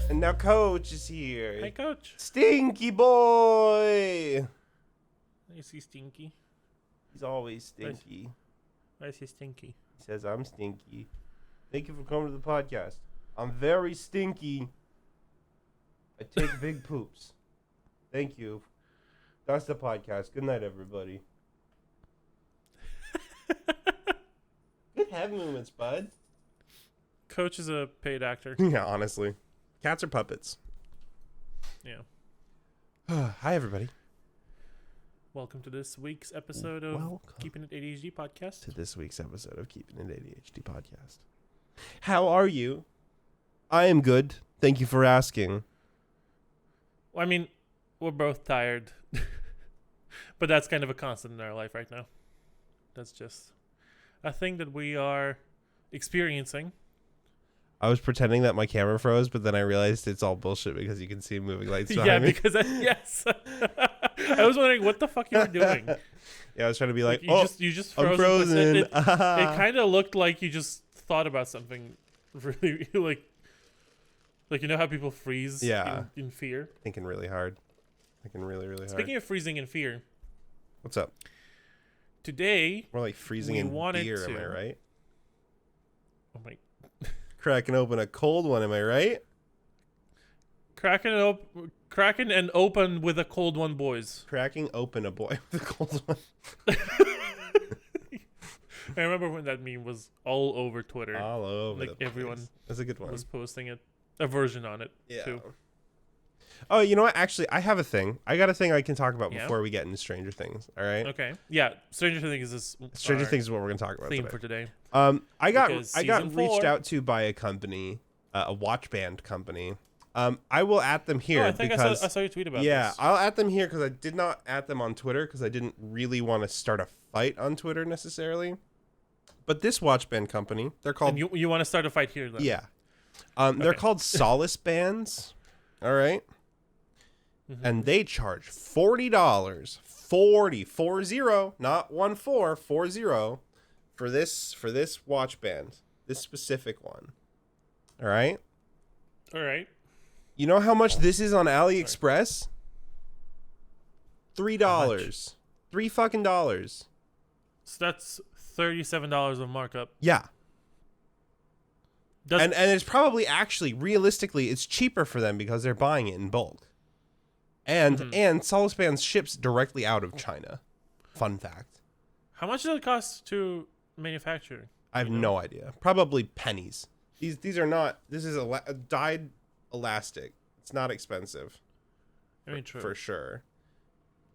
And now Coach is here. Hey, Coach. Stinky boy. Is he stinky? He's always stinky. Why is he stinky? He says, I'm stinky. Thank you for coming to the podcast. I'm very stinky. I take big poops. Thank you. That's the podcast. Good night, everybody. Good head movements, bud. Coach is a paid actor. Yeah, honestly. Cats are puppets. Yeah. Hi, everybody. Welcome to this week's episode of Keepin ADHD podcast. To this week's episode of Keepin ADHD podcast. How are you? I am good. Thank you for asking. Well, I mean, we're both tired. But that's kind of a constant in our life right now. That's just a thing that we are experiencing. I was pretending that my camera froze, but then I realized it's all bullshit because you can see moving lights behind me. Yeah, because yes. I was wondering what the fuck you were doing. Yeah, I was trying to be like, you just I'm froze. frozen. It kind of looked like you just thought about something really like you know how people freeze in fear? Thinking really hard. Thinking really, really hard. Speaking of freezing in fear. What's up? Today, we're like freezing in beer, am I right? Oh my. Cracking open a cold one, am I right? Cracking and open with a cold one, boys. Cracking open a boy with a cold one. I remember when that meme was all over Twitter. All over like the place. Everyone That's a good one. Was posting it, a version on it too. Oh, you know what? Actually, I have a thing. I got a thing I can talk about before we get into Stranger Things. All right. Okay. Yeah. Stranger Things is Stranger Things is what we're gonna talk about. Theme for today. I got reached out to by a company, a watch band company. I will at them here. I think I saw your tweet about this. Yeah, I'll at them here because I did not at them on Twitter because I didn't really want to start a fight on Twitter necessarily. But this watch band company, they're called. And you want to start a fight here, then? Yeah. They're called Solace Bands. All right. Mm-hmm. And they charge $40, 40, not 14, 40 for this watch band, this specific one. All right. All right. You know how much this is on AliExpress? $3. $3 fucking dollars. So that's $37 of markup. Yeah. And it's probably actually realistically it's cheaper for them because they're buying it in bulk. And Solace Bands ships directly out of China. Fun fact. How much does it cost to manufacture? I have no idea. Probably pennies. These are not. This is a dyed elastic. It's not expensive. I mean, true. For sure.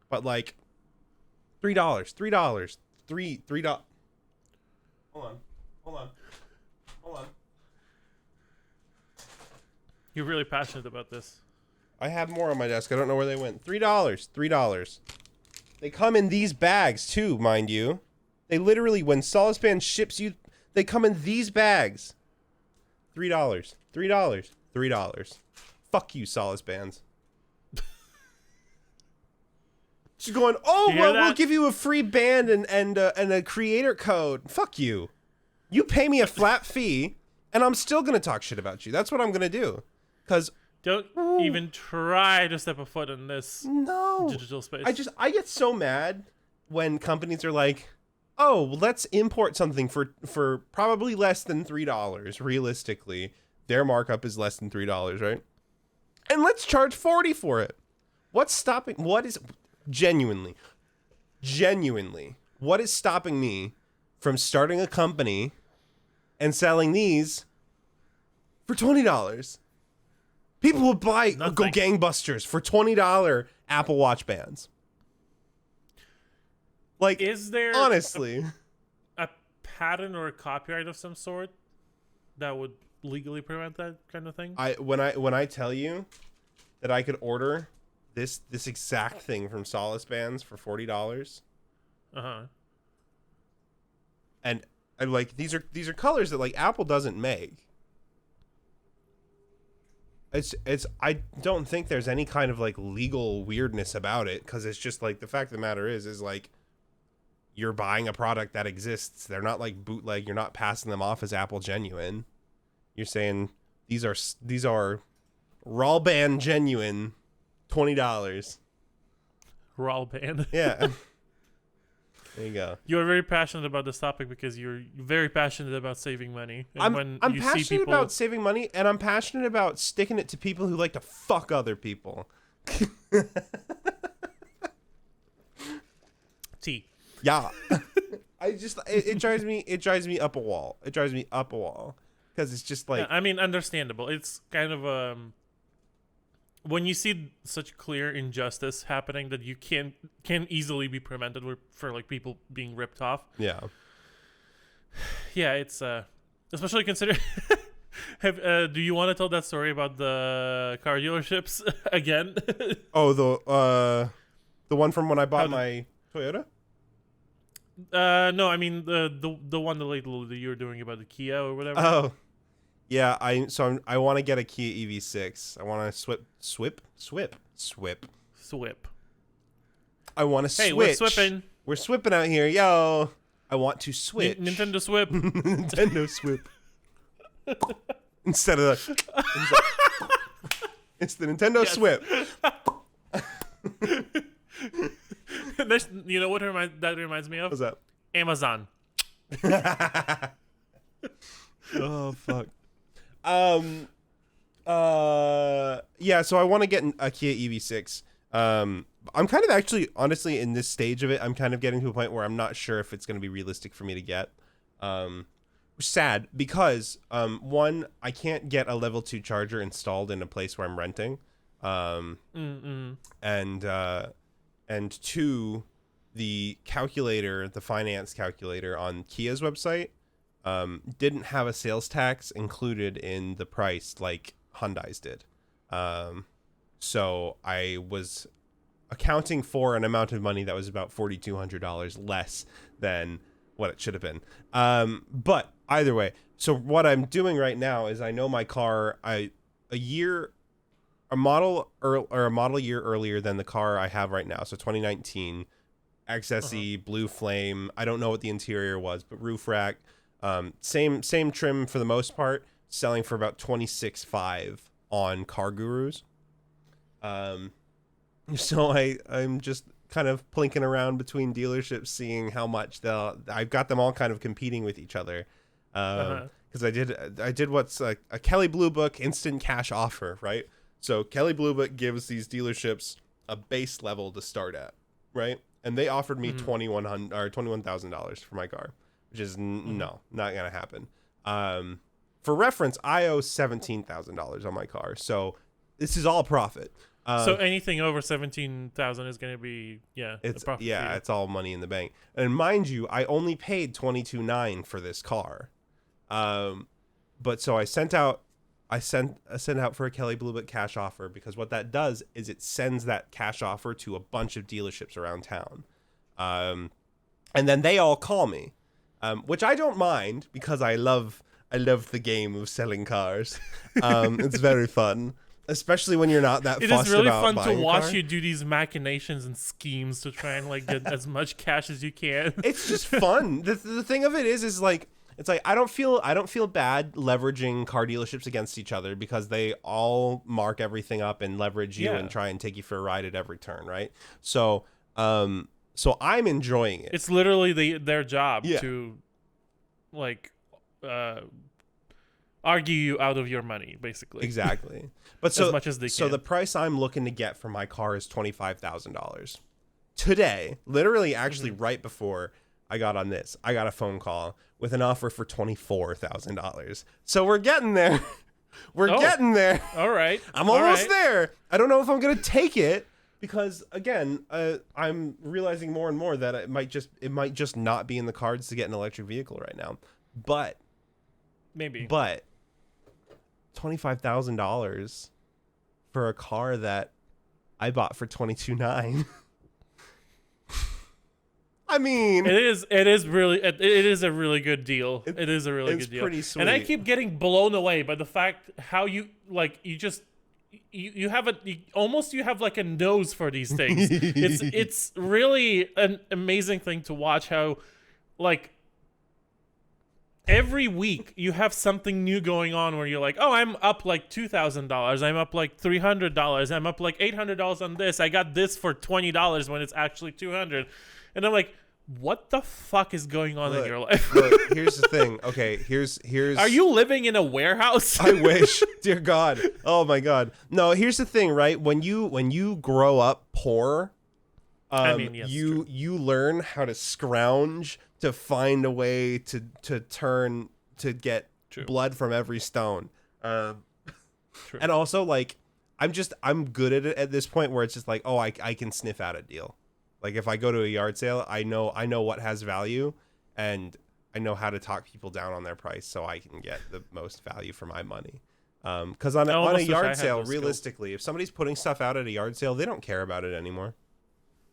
But like $3. $3. Hold on. You're really passionate about this. I have more on my desk. I don't know where they went. $3. They come in these bags too, mind you. They literally, when Solace Band ships you, they come in these bags. $3. Fuck you, Solace Bands. She's going, we'll give you a free band and a creator code. Fuck you. You pay me a flat fee, and I'm still gonna talk shit about you. That's what I'm gonna do. Cause don't even try to step a foot in this digital space. I get so mad when companies are like, oh, let's import something for probably less than $3. Realistically, their markup is less than $3, right? And let's charge $40 for it. What's stopping? What is genuinely, what is stopping me from starting a company and selling these for $20? People will go gangbusters for $20 Apple Watch bands. Like, is there honestly a patent or a copyright of some sort that would legally prevent that kind of thing? When I tell you that I could order this exact thing from Solace Bands for $40, and I'm like, these are colors that like Apple doesn't make. I don't think there's any kind of like legal weirdness about it, because it's just like the fact of the matter is like you're buying a product that exists. They're not like bootleg. You're not passing them off as Apple genuine. You're saying these are Raw band genuine, $20. Raw band. Yeah. There you go. You're very passionate about this topic because you're very passionate about saving money. And I'm passionate about saving money, and I'm passionate about sticking it to people who like to fuck other people. T. Yeah. It drives me up a wall. It drives me up a wall because it's just like, Yeah, I mean, understandable. It's kind of when you see such clear injustice happening that you can easily be prevented for like people being ripped off. yeah. Yeah, it's especially consider. Do you want to tell that story about the car dealerships again? Oh, the one from when I bought my Toyota? No, I mean the one that you were doing about the Kia or whatever. Oh, yeah. I want to get a Kia EV6. I want to swip. I want to switch. Hey, we're swipping. We're swipping out here, yo. I want to switch. Nintendo Swip. Nintendo Swip. Instead of it's the Nintendo Swip. You know what that reminds me of? What's that? Amazon. Oh fuck. Yeah, so I want to get a Kia EV6. I'm kind of actually, honestly, in this stage of it, I'm kind of getting to a point where I'm not sure if it's going to be realistic for me to get. Which is sad because one, I can't get a level 2 charger installed in a place where I'm renting. And two, the calculator, the finance calculator on Kia's website, didn't have a sales tax included in the price like Hyundai's did. So I was accounting for an amount of money that was about $4,200 less than what it should have been. But either way, so what I'm doing right now is I know my car, a model year earlier than the car I have right now. So 2019 XSE Blue Flame. I don't know what the interior was, but roof rack, same trim for the most part, selling for about $26,500 on Car Gurus. So I'm just kind of plinking around between dealerships, seeing how much I've got them all kind of competing with each other. Because I did what's a Kelley Blue Book instant cash offer, right? So Kelley Blue Book gives these dealerships a base level to start at, right? And they offered me $21,000 for my car, which is no, not gonna happen. For reference, I owe $17,000 on my car, so this is all profit. So anything over 17,000 is going to be it's a profit. Yeah, it's all money in the bank. And mind you, I only paid $22,900 for this car. But so I sent out for a Kelley Blue Book cash offer, because what that does is it sends that cash offer to a bunch of dealerships around town. And then they all call me, which I don't mind because I love the game of selling cars. It's very fun. Especially when you're not that fussed about buying a car. It is really fun to watch you do these machinations and schemes to try and like get as much cash as you can. It's just fun. The thing of it is like, it's like I don't feel bad leveraging car dealerships against each other, because they all mark everything up and leverage you and try and take you for a ride at every turn, right? So I'm enjoying it. It's literally their job to like argue you out of your money, basically. Exactly. But so as much as they can. So the price I'm looking to get for my car is $25,000. Today, literally actually right before I got on this, I got a phone call with an offer for $24,000. So we're getting there. We're getting there. All right. I'm almost there. I don't know if I'm going to take it, because again, I'm realizing more and more that it might just not be in the cards to get an electric vehicle right now. But $25,000 for a car that I bought for $22,900. I mean, it is a really good deal. It is a really good deal. It's pretty sweet. And I keep getting blown away by the fact how you have like a nose for these things. It's really an amazing thing to watch how like every week you have something new going on where you're like, oh, I'm up like $2,000. I'm up like $300. I'm up like $800 on this. I got this for $20 when it's actually $200. And I'm like, what the fuck is going on in your life? Look, here's the thing. Okay, here's. Are you living in a warehouse? I wish. Dear God. Oh my God. No, here's the thing, right? When you grow up poor, yes, you learn how to scrounge to find a way to get blood from every stone. And also, like, I'm good at it at this point where it's just like, oh, I can sniff out a deal. Like, if I go to a yard sale, I know what has value, and I know how to talk people down on their price so I can get the most value for my money. Because on a yard sale, realistically, if somebody's putting stuff out at a yard sale, they don't care about it anymore.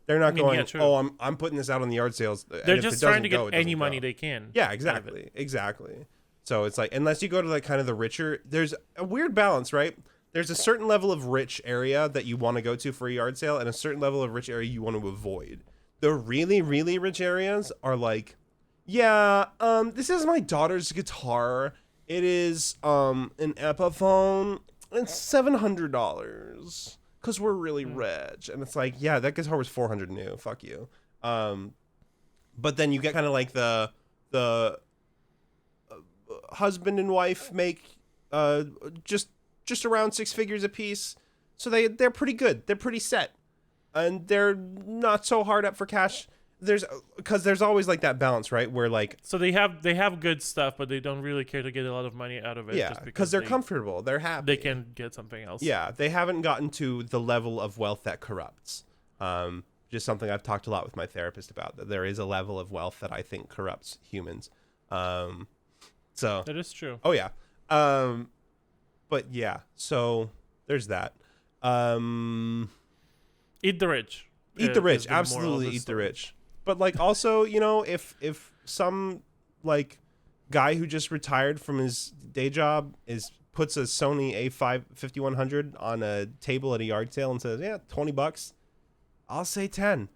They're not going, oh, I'm putting this out on the yard sales. They're just trying to get any money they can. Yeah, exactly. So it's like, unless you go to like kind of the richer, there's a weird balance, right? There's a certain level of rich area that you want to go to for a yard sale, and a certain level of rich area you want to avoid. The really, really rich areas are like, yeah, this is my daughter's guitar. It is an Epiphone. It's $700 because we're really rich. And it's like, yeah, that guitar was $400 new. Fuck you. But then you get kind of like the husband and wife make just around 6 figures a piece, so they're pretty good. They're pretty set, and they're not so hard up for cash. Because there's always like that balance, right? Where like, so they have good stuff, but they don't really care to get a lot of money out of it. Yeah, because they're comfortable. They're happy. They can get something else. Yeah, they haven't gotten to the level of wealth that corrupts. Just something I've talked a lot with my therapist about. That there is a level of wealth that I think corrupts humans. So that is true. Oh yeah. But yeah, so there's that. Eat the rich. Eat the rich. Absolutely eat the rich. But like, also, you know, if some like guy who just retired from his day job puts a Sony A5100 on a table at a yard sale and says, yeah, $20, I'll say 10.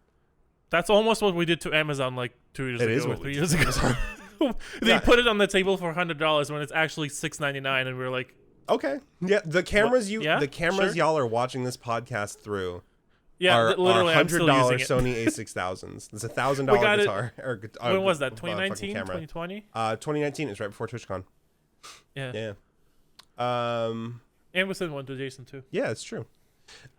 That's almost what we did to Amazon like 2 years ago or 3 years ago. They put it on the table for $100 when it's actually $6.99, and we're like, okay, yeah. The cameras y'all are watching this podcast through. Yeah, are literally, $100 Sony A6000s. It's $1,000 guitar. When was that? 2019, 2020? 2019 is right before TwitchCon. Yeah. And we sent one to Jason too. Yeah, it's true.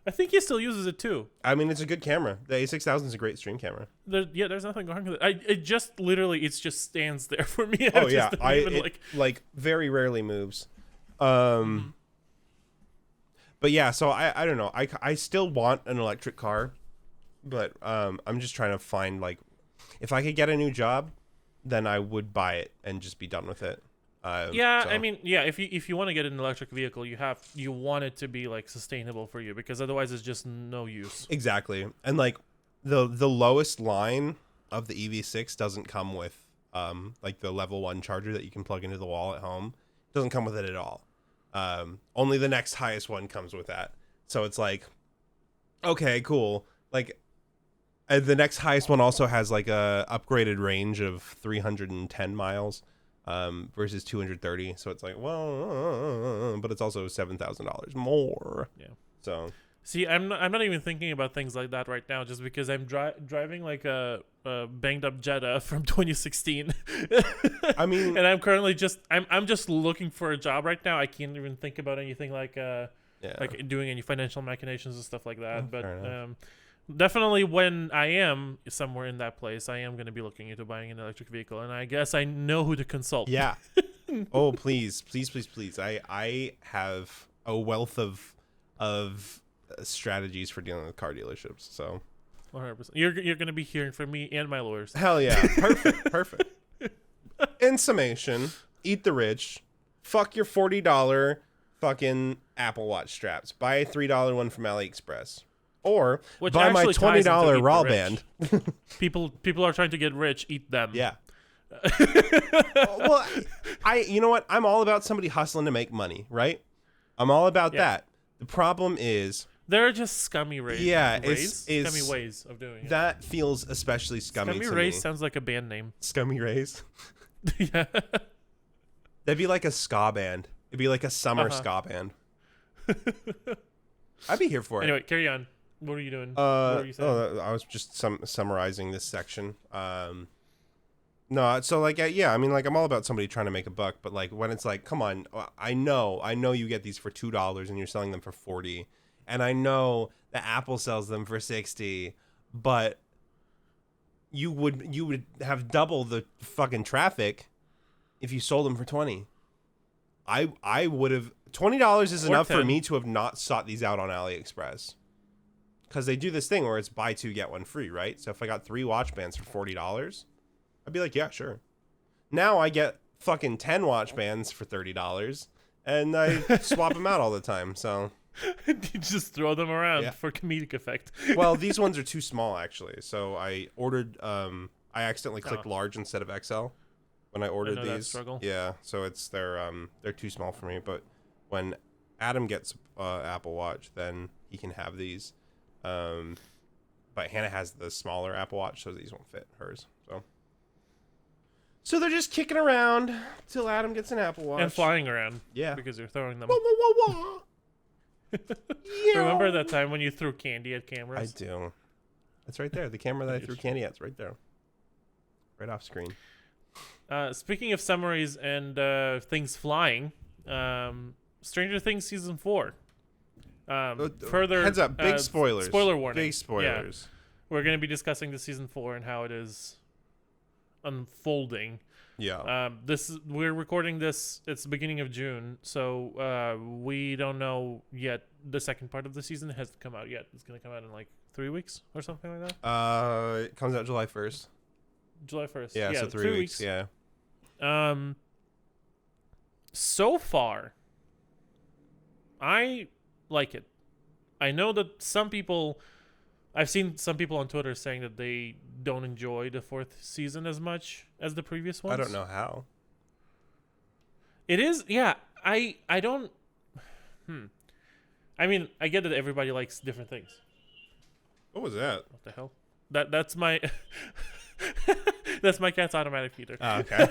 I think he still uses it too. I mean, it's a good camera. The A6000 is a great stream camera. There's nothing wrong with it. It just literally, it just stands there for me. It very rarely moves. But yeah, so I don't know. I still want an electric car, but I'm just trying to find, like, if I could get a new job, then I would buy it and just be done with it. I mean, if you want to get an electric vehicle, you want it to be like sustainable for you, because otherwise it's just no use. Exactly. And like the lowest line of the EV6 doesn't come with like the level 1 charger that you can plug into the wall at home. It doesn't come with it at all. Only the next highest one comes with that. So it's like, okay, cool. Like the next highest one also has like a upgraded range of 310 miles. Versus 230, so it's like, well, but it's also $7,000 more. Yeah. So see, I'm not even thinking about things like that right now, just because I'm driving like a banged up Jetta from 2016. I mean, and I'm currently I'm just looking for a job right now. I can't even think about anything like like doing any financial machinations and stuff like that. But definitely, when I am somewhere in that place, I am going to be looking into buying an electric vehicle, and I guess I know who to consult. Yeah. Oh, please. I have a wealth of strategies for dealing with car dealerships. So 100%. You're going to be hearing from me and my lawyers. Hell yeah. Perfect. In summation, eat the rich. Fuck your $40 fucking Apple Watch straps. Buy a $3 one from AliExpress. Or buy my $20 raw band. People are trying to get rich. Eat them. Yeah. Well, you know what? I'm all about somebody hustling to make money, right? I'm all about that. The problem is there are just scummy ways. Yeah, scummy ways of doing it. That feels especially scummy to me. Scummy Rays sounds like a band name. Scummy Rays. Yeah. That'd be like a ska band. It'd be like a summer ska band. I'd be here for it. Anyway, carry on. What are you doing? What were you saying? I was just summarizing this section. No, so like, yeah, I mean, like, I'm all about somebody trying to make a buck, but like, when it's like, come on, I know you get these for $2 and you're selling them for $40, and I know that Apple sells them for $60, but you would have double the fucking traffic if you sold them for $20. I would have $20 is enough for me to have not sought these out on AliExpress, because they do this thing where it's buy two get one free, right? So if I got 3 watch bands for $40, I'd be like, yeah, sure. Now I get fucking 10 watch bands for $30, and I swap them out all the time. So you just throw them around for comedic effect. Well, these ones are too small, actually. So I ordered. I accidentally clicked large instead of XL when I ordered these. That struggle. Yeah, so they're too small for me. But when Adam gets Apple Watch, then he can have these. But Hannah has the smaller Apple Watch, so these won't fit hers. So they're just kicking around till Adam gets an Apple Watch. And flying around. Yeah. Because you're throwing them. Wah, wah, wah, wah. Yeah. Remember that time when you threw candy at cameras? I do. It's right there. The camera that I threw candy at is right there. Right off screen. Speaking of summaries and things flying, Stranger Things Season 4. Further heads up, big spoilers. Spoiler warning. Big spoilers. Yeah. We're going to be discussing the Season 4 and how it is unfolding. Yeah. We're recording this, it's the beginning of June, so we don't know yet. The second part of the season hasn't come out yet. It's going to come out in like 3 weeks or something like that. It comes out July 1st. July 1st. Yeah, so 3 weeks. Yeah. So far, I like it. I know that I've seen some people on Twitter saying that they don't enjoy the 4th season as much as the previous ones. I don't know how. It is, yeah. I don't. I mean, I get that everybody likes different things. What was that? What the hell? That's my that's my cat's automatic feeder. Oh, okay.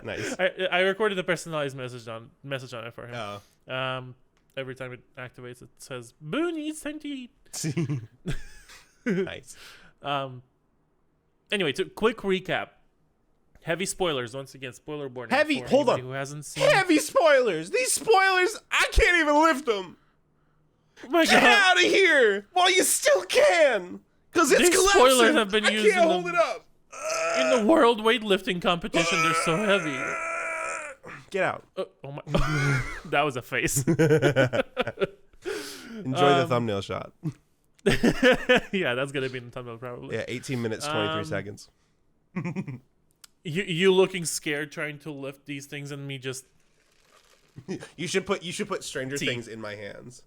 Nice. I recorded a personalized message on it for him. Oh. Every time it activates, it says, "Booney, it's time to eat." Nice. Anyway, to quick recap. Heavy spoilers. Once again, spoiler warning. Heavy. Hold on. Who hasn't seen? Heavy spoilers. These spoilers, I can't even lift them. Oh my Get God. out of here while you still can, because it's These collapsing. spoilers have been used I can't hold it up. In the world weightlifting competition. They're so heavy. Get out. Oh my! That was a face. Enjoy the thumbnail shot. Yeah, that's gonna be in the thumbnail probably. Yeah, 18 minutes 23 seconds. You looking scared trying to lift these things and me just. You should put Stranger Things in my hands.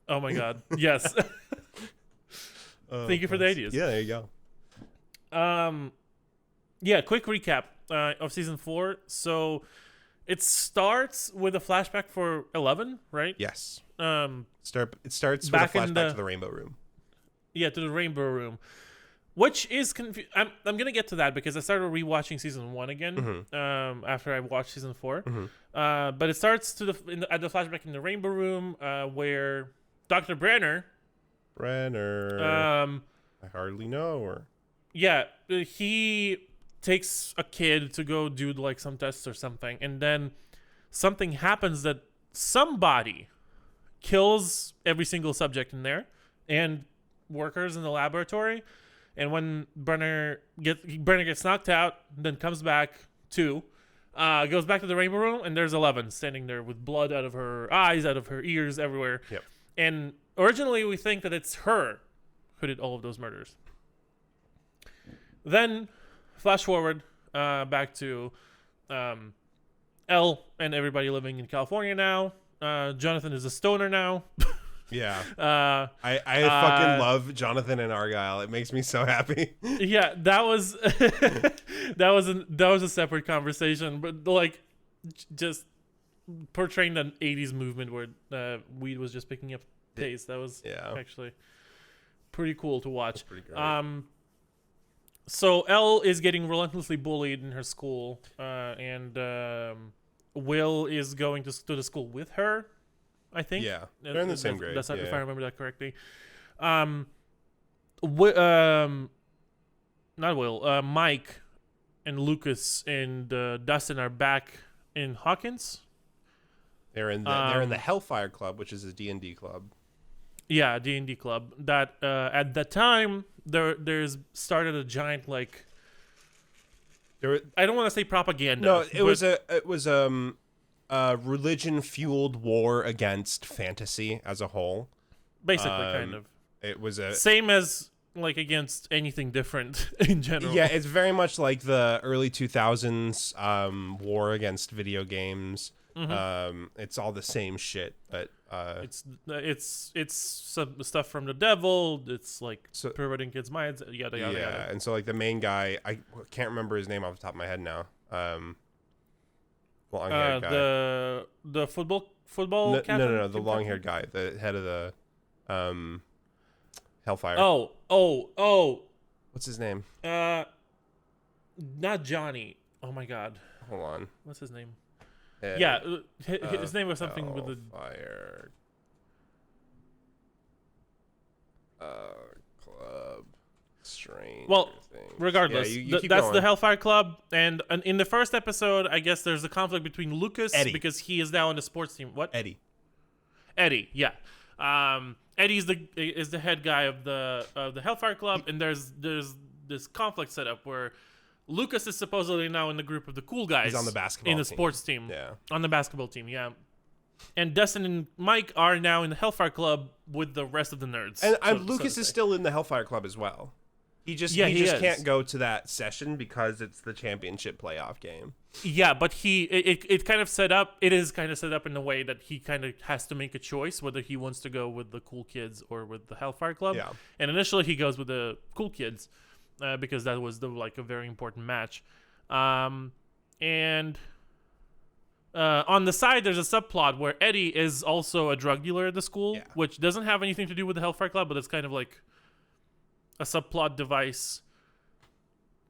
Oh my God! Yes. Thank you for the ideas. Yeah, there you go. Yeah, quick recap of season 4. So it starts with a flashback for 11, right? Yes. It starts with a flashback to the Rainbow Room. Yeah, to the Rainbow Room, which is I'm gonna get to that because I started rewatching season 1 again after I watched season 4. But it starts at the flashback in the Rainbow Room where Dr. Brenner. I hardly know her. Yeah, he takes a kid to go do like some tests or something, and then something happens that somebody kills every single subject in there and workers in the laboratory. And when Brenner gets knocked out, then comes back to goes back to the Rainbow Room, and there's 11 standing there with blood out of her eyes, out of her ears, everywhere. Yep. And originally we think that it's her who did all of those murders. Then flash forward back to Elle and everybody living in California now. Jonathan is a stoner now. Yeah. I fucking love Jonathan and Argyle. It makes me so happy. Yeah, that was that was a separate conversation, but like just portraying the 80s movement where weed was just picking up pace. That was actually pretty cool to watch. Pretty great. So Elle is getting relentlessly bullied in her school, and Will is going to the school with her, I think. Yeah, they're in the same grade. That's yeah. if I remember that correctly. Not Will. Mike and Lucas and Dustin are back in Hawkins. They're in the Hellfire Club, which is a D&D club. Yeah, D&D club. That at that time there's started a giant like. I don't want to say propaganda. No, it was a religion fueled war against fantasy as a whole. Basically, kind of. It was a same as like against anything different in general. Yeah, it's very much like the early 2000s war against video games. Mm-hmm. It's all the same shit, but it's some stuff from the devil. It's like perverting kids' minds. Yada yada yada. And so like the main guy, I can't remember his name off the top of my head now. Long-haired guy. The football captain? No, the long-haired guy, the head of the Hellfire. Oh. What's his name? Not Johnny. Oh my god. Hold on. What's his name? His name was something with the Hellfire Club. Strange. Well, regardless, you keep that's going. the Hellfire Club, and in the first episode, I guess there's a conflict between Lucas because he is now on the sports team. What? Eddie, yeah. Eddie is the head guy of the Hellfire Club, and there's this conflict set up where Lucas is supposedly now in the group of the cool guys. He's on the basketball in the team. sports team. Yeah, on the basketball team. Yeah. And Dustin and Mike are now in the Hellfire Club with the rest of the nerds. And Lucas is still in the Hellfire Club as well. He just can't go to that session because it's the championship playoff game. Yeah, but it kind of set up. It is kind of set up in a way that he kind of has to make a choice whether he wants to go with the cool kids or with the Hellfire Club. Yeah. And initially he goes with the cool kids because that was a very important match. On the side, there's a subplot where Eddie is also a drug dealer at the school, which doesn't have anything to do with the Hellfire Club, but it's kind of like a subplot device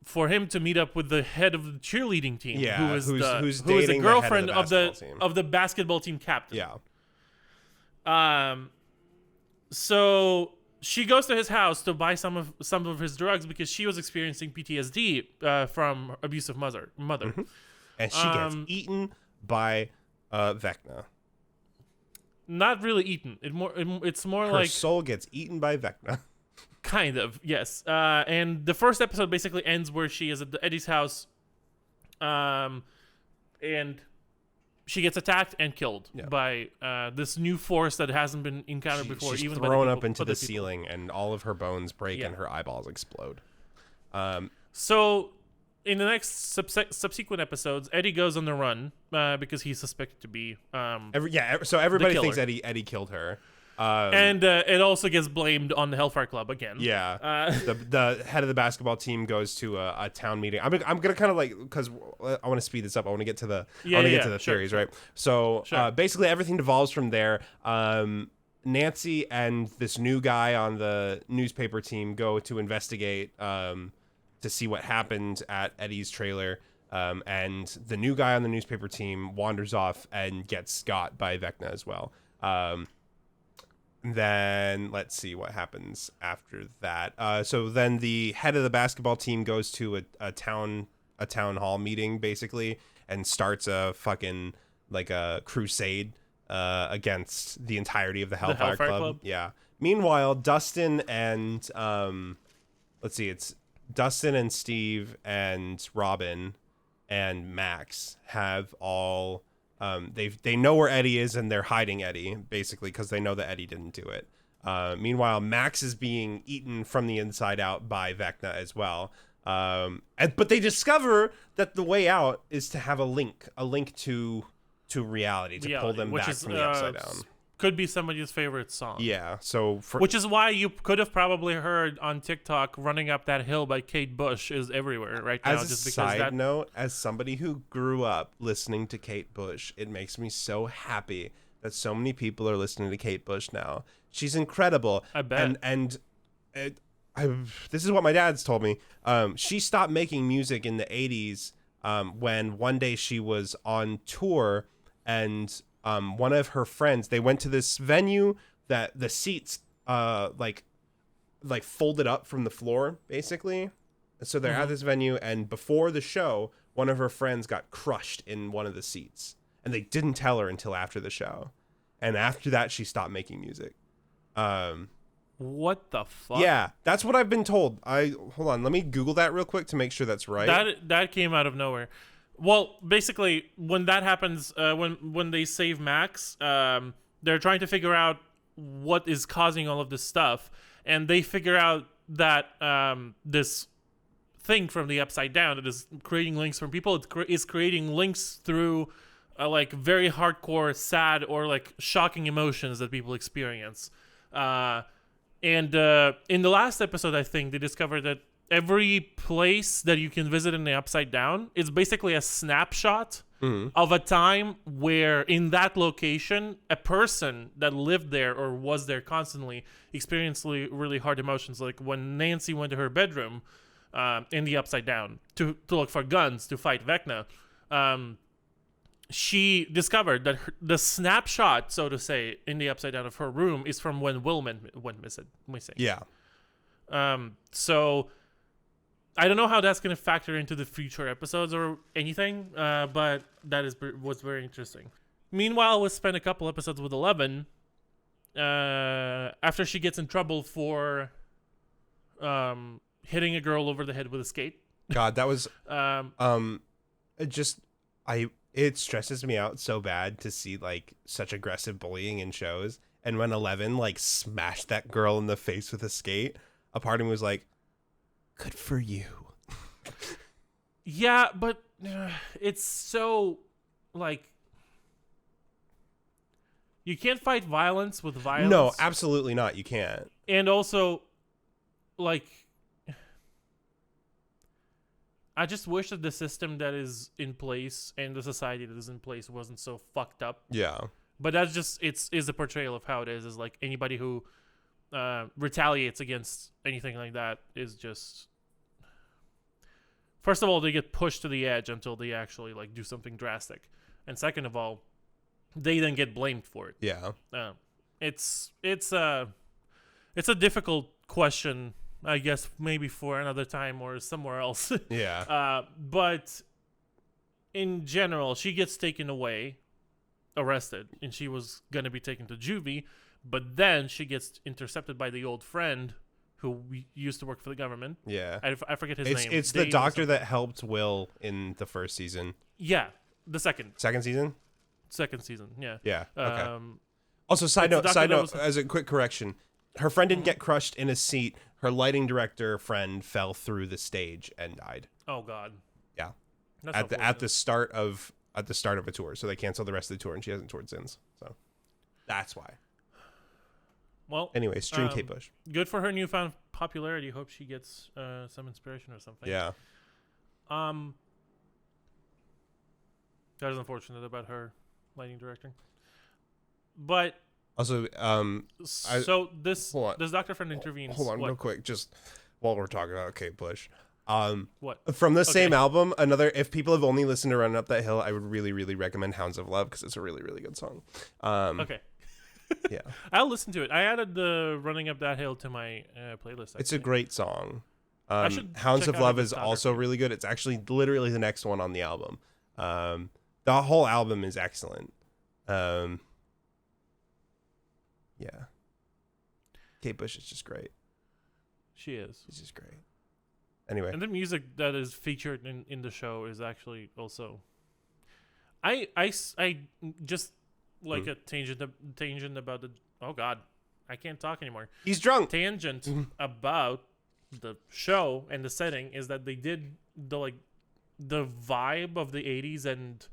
for him to meet up with the head of the cheerleading team, who is the girlfriend of the basketball team captain. Yeah. So she goes to his house to buy some of his drugs because she was experiencing PTSD from abusive mother. Mm-hmm. And she gets eaten by Vecna. Not really eaten. It's more her like soul gets eaten by Vecna. Kind of, yes. And the first episode basically ends where she is at Eddie's house, and she gets attacked and killed by this new force that hasn't been encountered before. She's even thrown by up into the ceiling, and all of her bones break and her eyeballs explode. So in the next subsequent episodes, Eddie goes on the run because he's suspected to be so everybody thinks Eddie killed her. And it also gets blamed on the Hellfire Club again. Yeah, the head of the basketball team goes to a town meeting. I'm gonna kind of because I want to speed this up. I want to get to the theories, right? So basically everything devolves from there. Nancy and this new guy on the newspaper team go to investigate to see what happened at Eddie's trailer. And the new guy on the newspaper team wanders off and gets got by Vecna as well. Then let's see what happens after that. So then the head of the basketball team goes to a town hall meeting basically and starts a fucking like a crusade against the entirety of the Hellfire Club. Yeah. Meanwhile, Dustin and it's Dustin and Steve and Robin and Max have all. They know where Eddie is and they're hiding Eddie basically because they know that Eddie didn't do it. Meanwhile, Max is being eaten from the inside out by Vecna as well. But they discover that the way out is to have a link to reality to pull them back from the upside down. Could be somebody's favorite song. Yeah, so which is why you could have probably heard on TikTok "Running Up That Hill" by Kate Bush is everywhere right now. As a side note, as somebody who grew up listening to Kate Bush, it makes me so happy that so many people are listening to Kate Bush now. She's incredible. I bet. And this is what my dad's told me. She stopped making music in the 80s when one day she was on tour, and one of her friends, they went to this venue that the seats like folded up from the floor, basically. So they're at this venue, and before the show, one of her friends got crushed in one of the seats, and they didn't tell her until after the show. And after that, she stopped making music. What the fuck? Yeah, that's what I've been told. Hold on, let me Google that real quick to make sure that's right. That came out of nowhere. Well, basically, when that happens, when they save Max, they're trying to figure out what is causing all of this stuff, and they figure out that this thing from the Upside Down that is creating links from people is creating links through like very hardcore, sad, or like shocking emotions that people experience. And in the last episode, I think they discovered that every place that you can visit in the Upside Down is basically a snapshot of a time where in that location, a person that lived there or was there constantly experienced really hard emotions. Like when Nancy went to her bedroom in the Upside Down to look for guns to fight Vecna, she discovered that the snapshot, so to say, in the Upside Down of her room is from when Will went missing. Yeah. So I don't know how that's going to factor into the future episodes or anything, but was very interesting. Meanwhile, we spent a couple episodes with 11 after she gets in trouble for hitting a girl over the head with a skate. God, that was it stresses me out so bad to see like such aggressive bullying in shows. And when 11 like smashed that girl in the face with a skate, a part of me was like, good for you. Yeah, but it's so like you can't fight violence with violence. No, absolutely not. You can't. And also, like, I just wish that the system that is in place and the society that is in place wasn't so fucked up. Yeah. But that's just is a portrayal of how it is like anybody who retaliates against anything like that is just, first of all, they get pushed to the edge until they actually like do something drastic, and second of all, they then get blamed for it. Yeah. It's a difficult question, I guess, maybe for another time or somewhere else. Yeah. But in general, she gets taken away, arrested, and she was going to be taken to juvie, but then she gets intercepted by the old friend who used to work for the government. Yeah. I forget his name. It's the doctor that helped Will in the first season. Yeah. The second season, yeah. Yeah. Okay. Also, side note, as a quick correction, her friend didn't get crushed in a seat. Her lighting director friend fell through the stage and died. Oh God. Yeah. That's at the start of a tour, so they canceled the rest of the tour, and she hasn't toured since. So that's why. Well, anyway, stream Kate Bush. Good for her newfound popularity. Hope she gets some inspiration or something. Yeah. That is unfortunate about her lighting directing. But also, so this doctor friend intervenes. Hold on, real quick, just while we're talking about Kate Bush. What from the same album? If people have only listened to Running Up That Hill, I would really, really recommend Hounds of Love because it's a really, really good song. Okay. Yeah, I'll listen to it. I added the Running Up That Hill to my playlist. Actually. It's a great song. Hounds of Love is also really good. It's actually literally the next one on the album. The whole album is excellent. Yeah. Kate Bush is just great. She is. She's just great. Anyway. And the music that is featured in the show is actually also... I just like a tangent about the... Oh, God. I can't talk anymore. He's drunk. Tangent about the show and the setting is that they did the vibe of the 80s and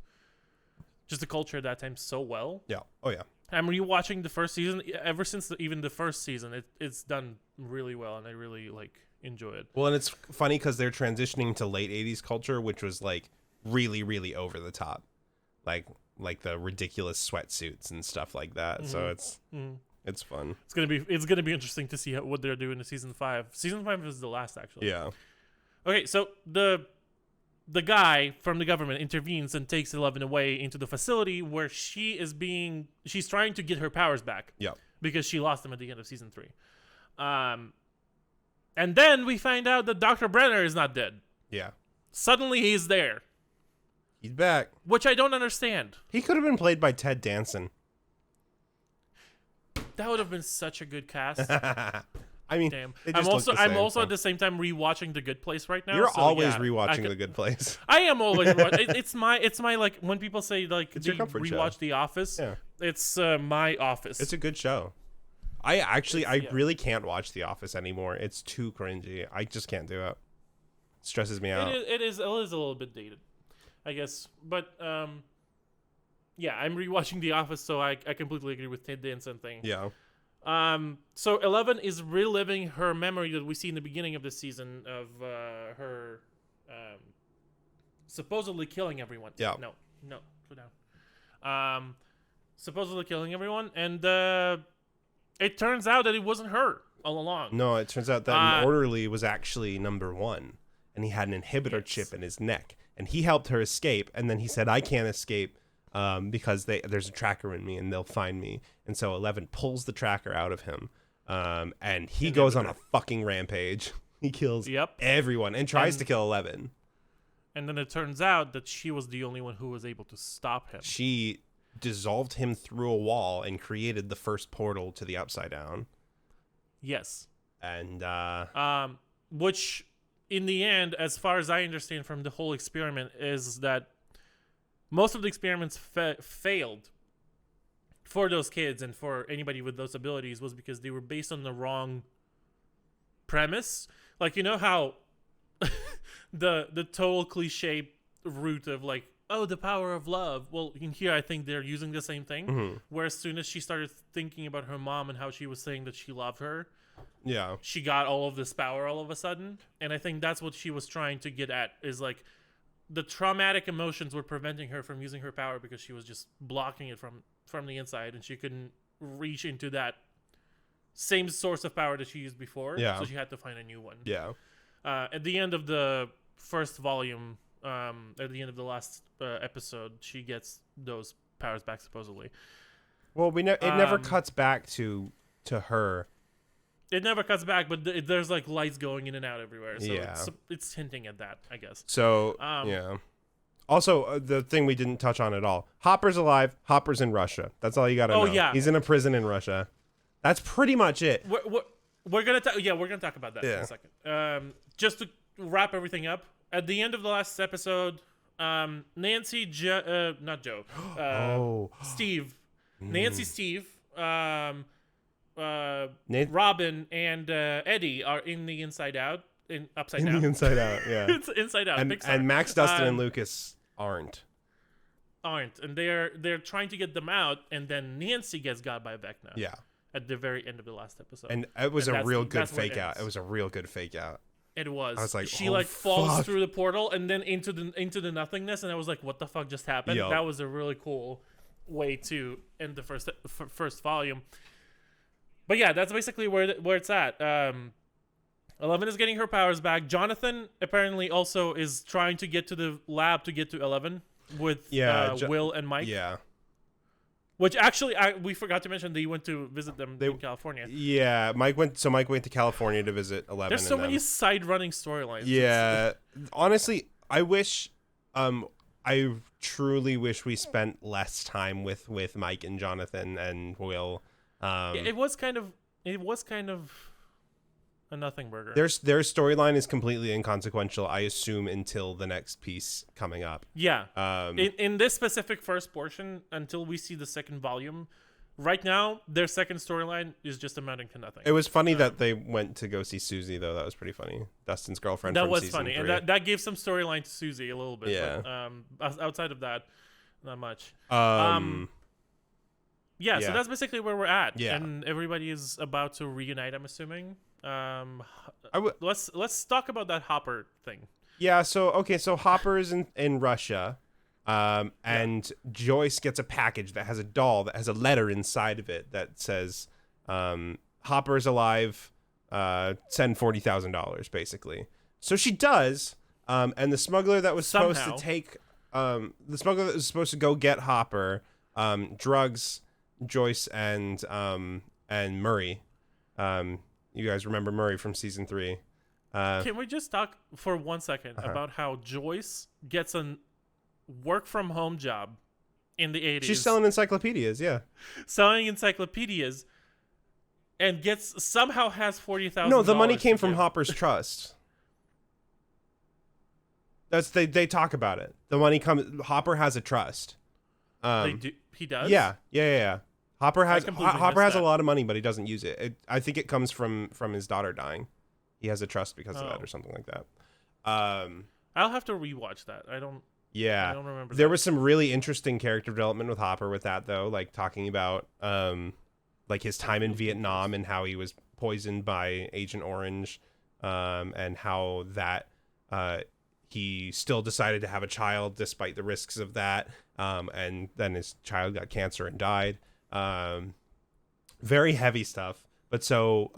just the culture at that time so well. Yeah. Oh, yeah. I'm rewatching the first season. Ever since even the first season, it's done really well, and I really enjoy it. Well, and it's funny because they're transitioning to late 80s culture, which was really, really over the top, like the ridiculous sweatsuits and stuff like that. Mm-hmm. So it's It's fun. It's gonna be interesting to see what they're doing in season 5. Season 5 is the last, actually. Yeah. Okay, so the guy from the government intervenes and takes 11 away into the facility where she's trying to get her powers back. Yeah. Because she lost them at the end of season 3. And then we find out that Dr. Brenner is not dead. Yeah. Suddenly he's there. He's back. Which I don't understand. He could have been played by Ted Danson. That would have been such a good cast. I mean, damn. I'm also at the same time rewatching The Good Place right now. You're so always yeah, rewatching The Good Place. I am always it's my like when people say like it's your comfort rewatch show. The Office. Yeah. It's my Office. It's a good show. I really can't watch The Office anymore. It's too cringy. I just can't do it. It stresses me out. It is a little bit dated, I guess. But yeah, I'm rewatching The Office, so I completely agree with Ted Danson thing. Yeah. So 11 is reliving her memory that we see in the beginning of the season of her supposedly killing everyone. Yeah. No, slow down. Supposedly killing everyone, and it turns out that it wasn't her all along. No, it turns out that an orderly was actually number 1, and he had an inhibitor chip in his neck, and he helped her escape, and then he said, I can't escape because there's a tracker in me, and they'll find me. And so 11 pulls the tracker out of him, and he goes on a fucking rampage. He kills everyone and tries to kill 11. And then it turns out that she was the only one who was able to stop him. She dissolved him through a wall and created the first portal to the Upside Down. Yes. And which in the end, as far as I understand from the whole experiment, is that most of the experiments failed for those kids and for anybody with those abilities was because they were based on the wrong premise. Like, you know how the total cliche route of like, oh, the power of love. Well, in here, I think they're using the same thing. Mm-hmm. Where as soon as she started thinking about her mom and how she was saying that she loved her, yeah, she got all of this power all of a sudden. And I think that's what she was trying to get at, is like the traumatic emotions were preventing her from using her power because she was just blocking it from the inside, and she couldn't reach into that same source of power that she used before. Yeah. So she had to find a new one. Yeah. At the end of the first volume, at the end of the last episode, she gets those powers back supposedly. Well, it never cuts back to her. It never cuts back, but there's like lights going in and out everywhere. So yeah. it's hinting at that, I guess. So yeah. Also, the thing we didn't touch on at all: Hopper's alive. Hopper's in Russia. That's all you got to know. Oh yeah, he's in a prison in Russia. That's pretty much it. We're gonna talk about that in a second. Just to wrap everything up, at the end of the last episode, Nancy, not Joe, Steve, Nancy, Steve, Robin, and Eddie are in the Inside Out, Upside Down. The Inside Out, yeah. It's Inside Out. And Max, Dustin, and Lucas aren't, and they're trying to get them out, and then Nancy gets got by Vecna. Yeah. At the very end of the last episode. And it was a real good fake out. It was a real good fake out. It was. I was like, she falls through the portal and then into the nothingness, and I was like, what the fuck just happened? Yep. That was a really cool way to end the first volume. But yeah, that's basically where it's at. 11 is getting her powers back. Jonathan apparently also is trying to get to the lab to get to 11 with Will and Mike. Yeah. Which actually, we forgot to mention that you went to visit them in California. Yeah, Mike went to California to visit 11. There's so many side-running storylines. Yeah, honestly, I wish, I truly wish we spent less time with Mike and Jonathan and Will. It was kind of a nothing burger. Their storyline is completely inconsequential, I assume, until the next piece coming up. Yeah. In this specific first portion, until we see the second volume, right now their second storyline is just amounting to nothing. It was funny that they went to go see Susie, though. That was pretty funny. Dustin's girlfriend. That from was season funny, 3. and that gave some storyline to Susie a little bit. Yeah. But, outside of that, not much. Yeah. So that's basically where we're at. Yeah. And everybody is about to reunite, I'm assuming. Let's talk about that Hopper thing. Yeah, so Hopper's in Russia, and Joyce gets a package that has a doll that has a letter inside of it that says, Hopper's alive. Send $40,000 basically. So she does. And the smuggler that was supposed to take, the smuggler that was supposed to go get Hopper, drugs Joyce and Murray. You guys remember Murray from season 3? Can we just talk for 1 second about how Joyce gets a work from home job in the 80s? She's selling encyclopedias, yeah. Selling encyclopedias, and somehow has $40,000. No, the money came from Hopper's trust. They talk about it. The money comes. Hopper has a trust. He does. Yeah. Hopper has a lot of money, but he doesn't use it. I think it comes from his daughter dying. He has a trust because of that or something like that. I'll have to rewatch that. I don't remember. There was some really interesting character development with Hopper with that though, like talking about like his time in Vietnam and how he was poisoned by Agent Orange, and how that he still decided to have a child despite the risks of that, and then his child got cancer and died. Very heavy stuff. But so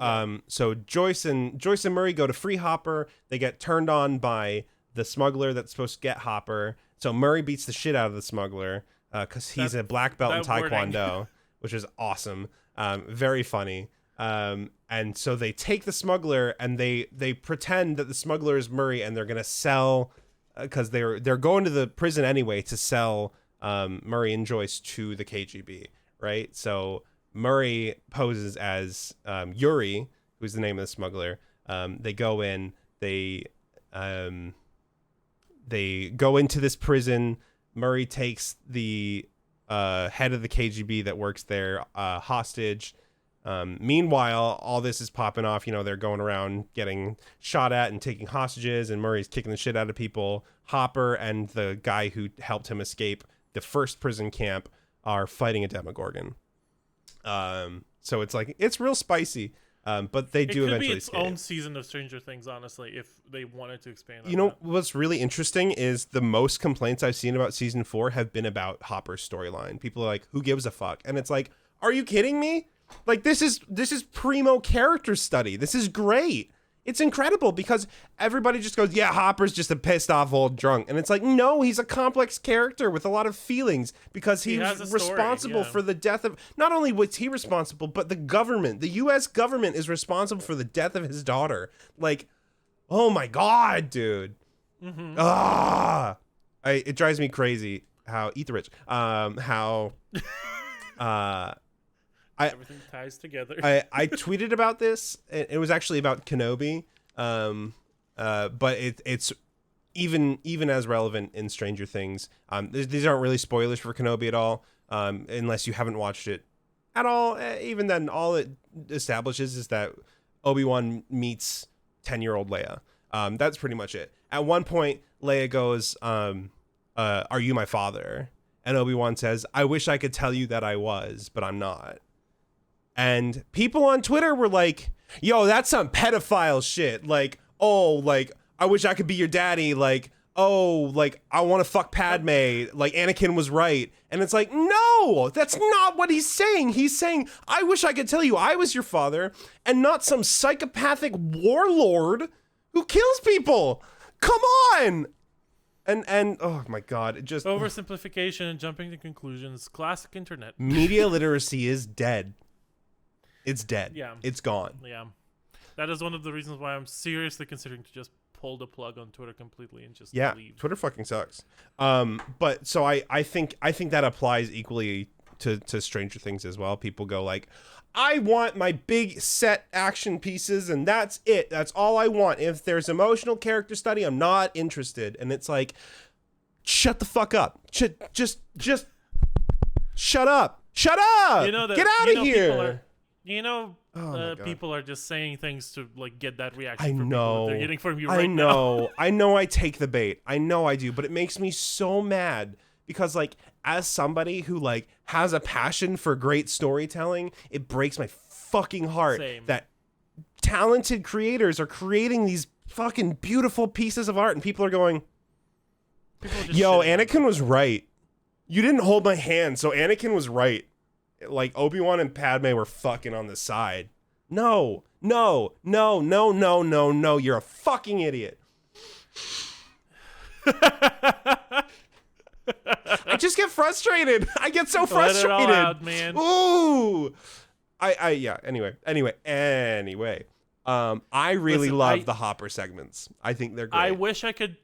Joyce and Murray go to free Hopper. They get turned on by the smuggler that's supposed to get Hopper. So Murray beats the shit out of the smuggler because he's a black belt in Taekwondo, which is awesome. Very funny. And so they take the smuggler and they pretend that the smuggler is Murray, and they're gonna sell because they're going to the prison anyway to sell Murray and Joyce to the KGB, right? So Murray poses as Yuri, who's the name of the smuggler. They go in, they go into this prison. Murray takes the head of the KGB that works there hostage. Meanwhile, all this is popping off. They're going around getting shot at and taking hostages, and Murray's kicking the shit out of people. Hopper and the guy who helped him escape the first prison camp are fighting a Demogorgon. So it's real spicy. But they do eventually escape. It could be its own season of Stranger Things, honestly, if they wanted to expand on that. What's really interesting is the most complaints I've seen about season 4 have been about Hopper's storyline. People are like, who gives a fuck? And it's like, are you kidding me? Like, this is primo character study. This is great. It's incredible because everybody just goes, yeah, Hopper's just a pissed off old drunk. And it's like, no, he's a complex character with a lot of feelings because he was responsible for the death of, not only was he responsible, but the U.S. government is responsible for the death of his daughter. Like, oh my God, dude. Mm-hmm. It drives me crazy how, eat the rich, everything ties together. I tweeted about this. It was actually about Kenobi, but it's even as relevant in Stranger Things. These aren't really spoilers for Kenobi at all, unless you haven't watched it at all. Even then, all it establishes is that Obi-Wan meets 10-year-old Leia. That's pretty much it. At one point, Leia goes, "Are you my father?" And Obi-Wan says, "I wish I could tell you that I was, but I'm not." And people on Twitter were like, yo, that's some pedophile shit. Like, oh, like, I wish I could be your daddy. Like, oh, like, I want to fuck Padme. Like, Anakin was right. And it's like, no, that's not what he's saying. He's saying, I wish I could tell you I was your father and not some psychopathic warlord who kills people. Come on. And oh my God, it just... Oversimplification and jumping to conclusions. Classic internet. Media literacy is dead. It's dead. Yeah. It's gone. Yeah. That is one of the reasons why I'm seriously considering to just pull the plug on Twitter completely and just leave. Twitter fucking sucks. But so I think that applies equally to Stranger Things as well. People go like, I want my big set action pieces and that's it. That's all I want. If there's emotional character study, I'm not interested. And it's like, shut the fuck up. Just shut up. Shut up. Get out of here. People are just saying things to like get that reaction. I from know people they're getting from you right now. I know. I take the bait. I know I do, but it makes me so mad because, like, as somebody who like has a passion for great storytelling, it breaks my fucking heart that talented creators are creating these fucking beautiful pieces of art, and people are going, "Yo, Anakin was right. You didn't hold my hand, so Anakin was right." like Obi-Wan and Padme were fucking on the side. No, no, no, no, no, no, no. You're a fucking idiot. I just get frustrated. I get so frustrated. Let it all out, man. Ooh. Yeah. Anyway. I really love the Hopper segments. I think they're great. I wish I could,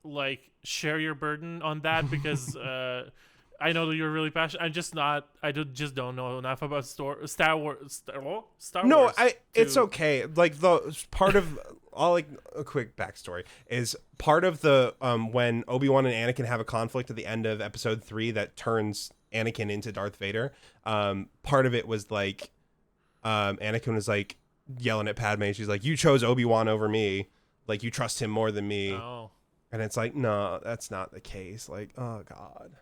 like share your burden on that because I know that you're really passionate. I'm just not. Just don't know enough about Star Wars. No, it's okay. Like the part of like a quick backstory is part of the when Obi-Wan and Anakin have a conflict at the end of Episode 3 that turns Anakin into Darth Vader. Part of it was like Anakin was like yelling at Padme. She's like, "You chose Obi-Wan over me. Like you trust him more than me." Oh. And it's like, no, that's not the case. Like, oh God.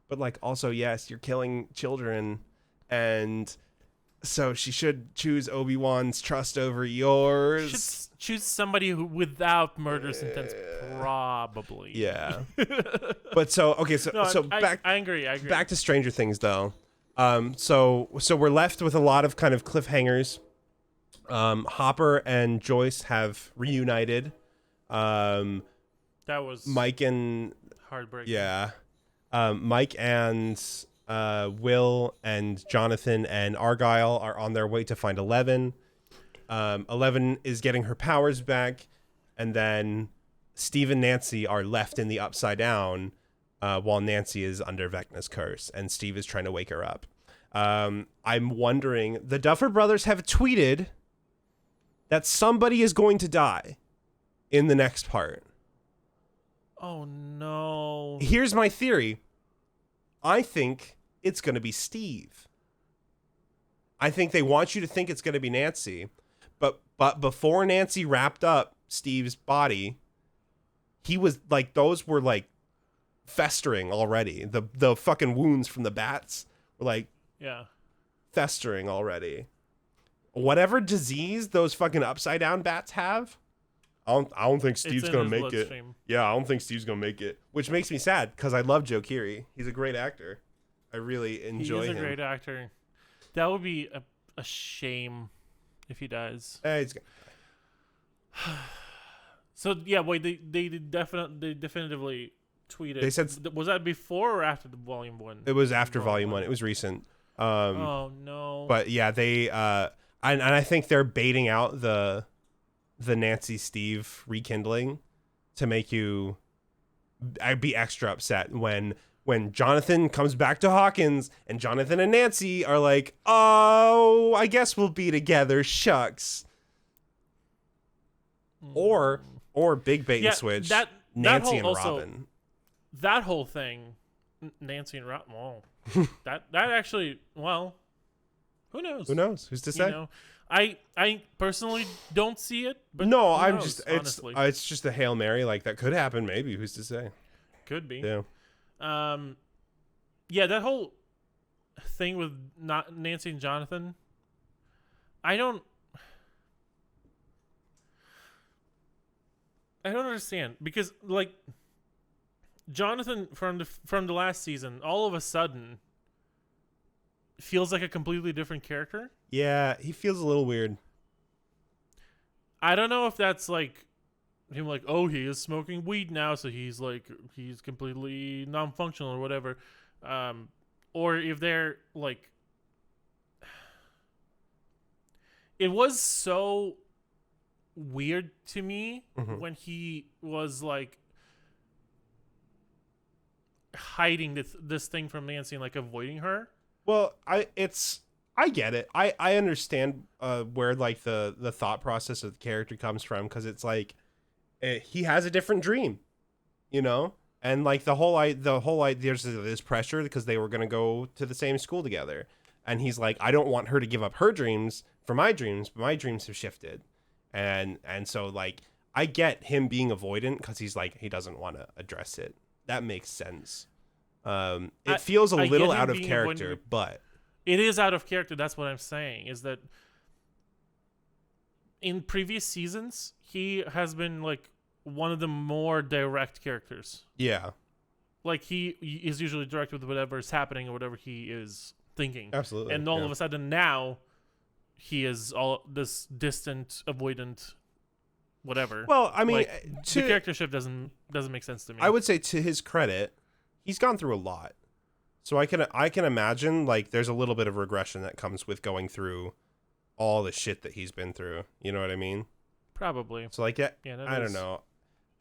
But like, also, yes, you're killing children, and so she should choose Obi-Wan's trust over yours. Should choose somebody who without murderous intent, probably. Yeah. But so okay, back. I agree. Back to Stranger Things, though. So we're left with a lot of kind of cliffhangers. Hopper and Joyce have reunited. That was Mike and heartbreaking. Yeah. Mike and Will and Jonathan and Argyle are on their way to find 11. 11 is getting her powers back, and then Steve and Nancy are left in the Upside Down while Nancy is under Vecna's curse, and Steve is trying to wake her up. I'm wondering, the Duffer Brothers have tweeted that somebody is going to die in the next part. Oh, no. Here's my theory. I think it's going to be Steve. I think they want you to think it's going to be Nancy. But before Nancy wrapped up Steve's body, he was like, those were like festering already. The fucking wounds from the bats were like festering already. Whatever disease those fucking upside down bats have, I don't think Steve's gonna make it. Yeah, I don't think Steve's gonna make it, which makes me sad because I love Joe Keery. He's a great actor. I really enjoy him. He's a great actor. That would be a shame if he dies. He's So yeah, wait. They definitively tweeted. They said, was that before or after the Volume 1? It was after Volume 1. It was recent. Oh no. But yeah, they and I think they're baiting out the Nancy Steve rekindling to make you be extra upset when Jonathan comes back to Hawkins and Jonathan and Nancy are like, oh, I guess we'll be together. Shucks. Or big bait and switch. Nancy and Robin. That whole thing, Nancy and Robin. Well, that actually, well, who knows? Who knows? Who's to say? You know, I personally don't see it, but no, I'm just honestly, it's just a Hail Mary. Like that could happen. Maybe. Who's to say? Could be. Yeah. Yeah, that whole thing with not Nancy and Jonathan, I don't understand because like Jonathan from the last season all of a sudden feels like a completely different character. Yeah, he feels a little weird. I don't know if that's like him like, oh, he is smoking weed now, so he's completely non-functional or whatever. Or if they're like, it was so weird to me when he was like hiding this thing from Nancy and like avoiding her. Well, I get it. I understand where like the thought process of the character comes from, because it's like he has a different dream, you know, and like the whole there's this pressure because they were gonna go to the same school together, and he's like, I don't want her to give up her dreams for my dreams, but my dreams have shifted, and so like I get him being avoidant because he's like he doesn't want to address it. That makes sense. It feels a little out of character, but it is out of character. That's what I'm saying, is that in previous seasons, he has been like one of the more direct characters. Yeah. like he is usually direct with whatever is happening or whatever he is thinking. Absolutely. And all of a sudden now he is all this distant, avoidant, whatever. Well, I mean, like, the character shift doesn't make sense to me. I would say to his credit, he's gone through a lot. So I can imagine like there's a little bit of regression that comes with going through all the shit that he's been through. You know what I mean? Probably. So like I don't know.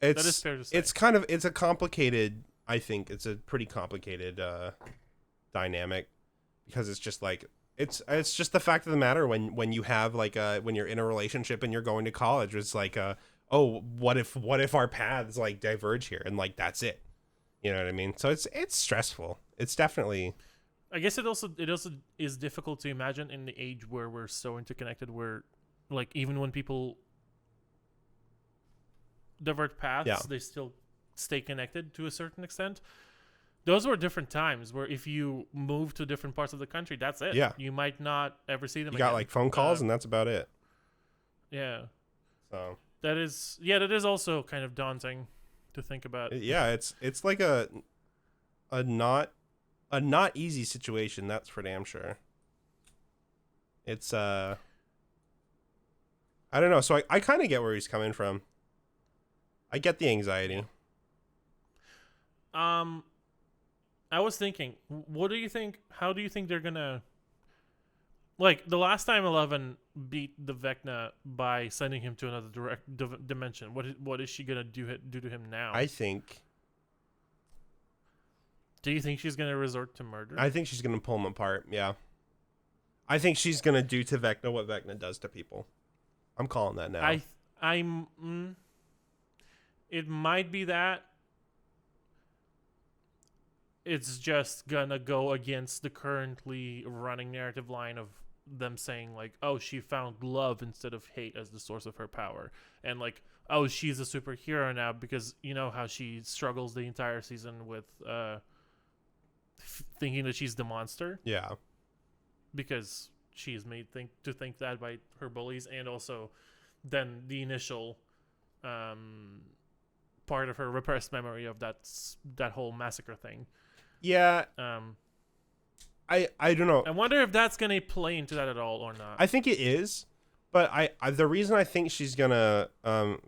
That is fair to say. It's a complicated. I think it's a pretty complicated dynamic because it's just like it's just the fact of the matter when you have like when you're in a relationship and you're going to college, it's like oh, what if our paths like diverge here, and like that's it. You know what I mean? So it's stressful. It's definitely. I guess it also is difficult to imagine in the age where we're so interconnected, where like even when people divert paths, they still stay connected to a certain extent. Those were different times where if you move to different parts of the country, that's it. Yeah. You might not ever see them You again. got like phone calls and that's about it. Yeah. So that is also kind of daunting to think about. Yeah, it's like a not easy situation, that's for damn sure. It's I don't know, so I kind of get where he's coming from. I get the anxiety. I was thinking, what do you think? How do you think they're gonna? Like the last time 11 beat the Vecna by sending him to another dimension. What is she gonna do to him now? I think. Do you think she's gonna resort to murder? I think she's gonna pull him apart. Yeah. I think she's gonna do to Vecna what Vecna does to people. I'm calling that now. It might be that. It's just gonna go against the currently running narrative line of them saying like, oh, she found love instead of hate as the source of her power, and like, oh, she's a superhero now because you know how she struggles the entire season with thinking that she's the monster. Yeah. Because she's made to think that by her bullies, and also then the initial part of her repressed memory of that whole massacre thing. Yeah. I don't know. I wonder if that's gonna play into that at all or not. I think it is, but I the reason I think she's gonna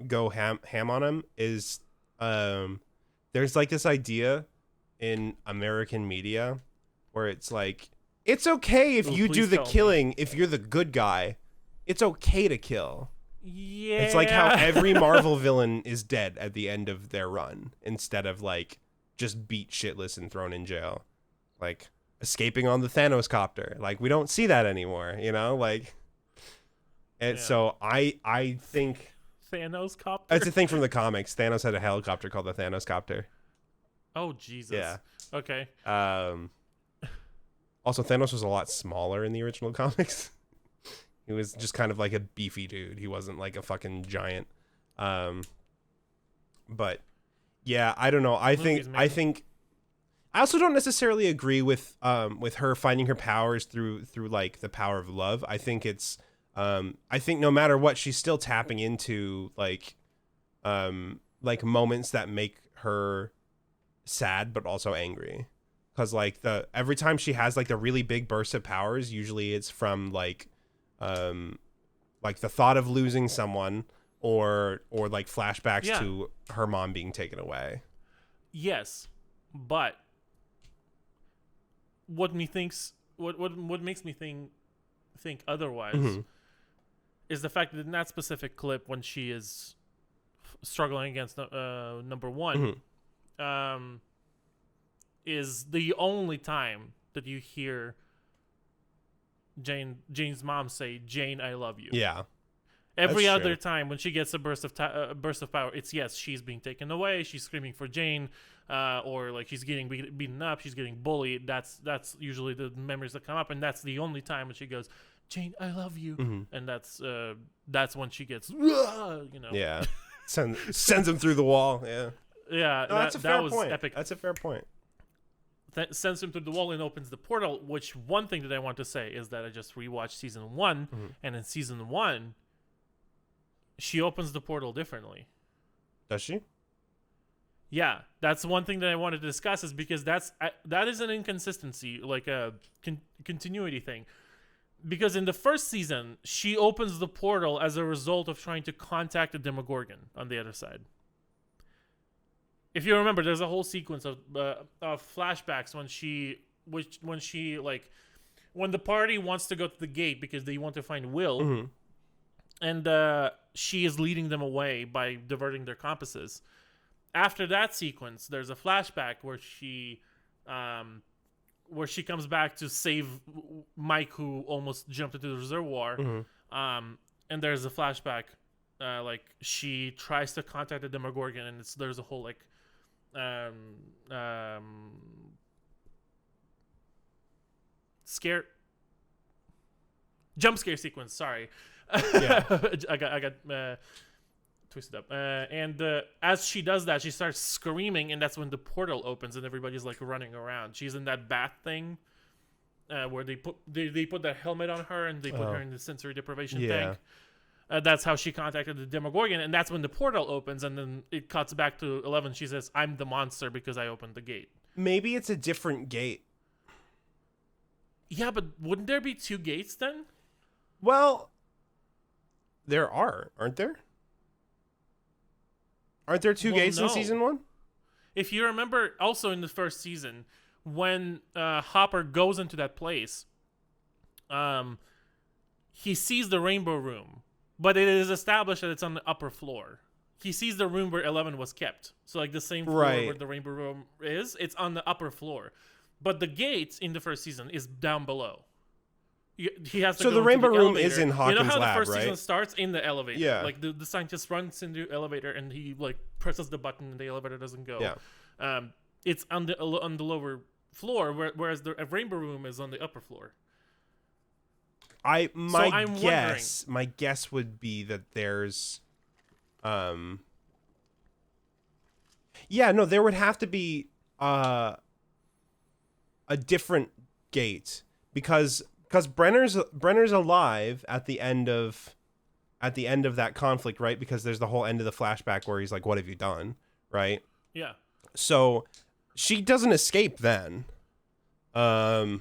go ham on him is there's like this idea in American media where it's like it's okay if you do the killing if you're the good guy. It's okay to kill. Yeah. It's like how every Marvel villain is dead at the end of their run instead of like just beat shitless and thrown in jail. Like escaping on the Thanos copter. Like we don't see that anymore, you know? Like and so I think Thanos copter. That's a thing from the comics. Thanos had a helicopter called the Thanos copter. Oh Jesus. Yeah. Okay. Also Thanos was a lot smaller in the original comics. He was just kind of like a beefy dude. He wasn't like a fucking giant. But yeah, I don't know. I also don't necessarily agree with her finding her powers through like the power of love. I think it's I think no matter what, she's still tapping into like moments that make her sad but also angry. Cause like every time she has like the really big bursts of powers, usually it's from like the thought of losing someone or like flashbacks to her mom being taken away. Yes, but what makes me think otherwise is the fact that in that specific clip when she is struggling against number one, is the only time that you hear Jane's mom say, "Jane, I love you." Yeah. Every other time when she gets a burst of power, it's she's being taken away, she's screaming for Jane, or like she's getting beaten up, she's getting bullied. That's usually the memories that come up, and that's the only time when she goes, "Jane, I love you," and that's when she gets, Yeah, sends him through the wall. Yeah, yeah. No, that's a fair was point. Epic. That's a fair point. Sends him through the wall and opens the portal. Which one thing that I want to say is that I just rewatched season 1, and in season 1. She opens the portal differently. Does she? Yeah, that's one thing that I wanted to discuss is because that is an inconsistency, like a continuity thing. Because in the first season, she opens the portal as a result of trying to contact the Demogorgon on the other side. If you remember, there's a whole sequence of flashbacks when the party wants to go to the gate because they want to find Will, Mm-hmm. and she is leading them away by diverting their compasses. After that sequence, there's a flashback where she comes back to save Mike, who almost jumped into the reservoir. Mm-hmm. And there's a flashback, like she tries to contact the Demogorgon, and there's a whole like jump scare sequence. Sorry, Yeah. I got twisted up. And as she does that, she starts screaming, and that's when the portal opens and everybody's like running around. She's in that bat thing where they put that helmet on her and they put her in the sensory deprivation tank. That's how she contacted the Demogorgon, and that's when the portal opens, and then it cuts back to 11. She says, "I'm the monster because I opened the gate." Maybe it's a different gate. Yeah, but wouldn't there be two gates then? Well, there aren't there? Aren't there two gates in season 1? If you remember, also in the first season, when Hopper goes into that place, he sees the Rainbow Room, but it is established that it's on the upper floor. He sees the room where 11 was kept. So, like, the same floor where the Rainbow Room is, it's on the upper floor. But the gate in the first season is down below. He has to so go the Rainbow Room elevator. is in Hawkins' lab, right? You know how the first season starts in the elevator? Yeah. Like, the scientist runs into the elevator, and he, like, presses the button, and the elevator doesn't go. Yeah. It's on the lower floor, whereas the Rainbow Room is on the upper floor. My guess would be that there's there would have to be a different gate because Brenner's alive at the end of that conflict, right? Because there's the whole end of the flashback where he's like, "What have you done?" Right? Yeah. So she doesn't escape then.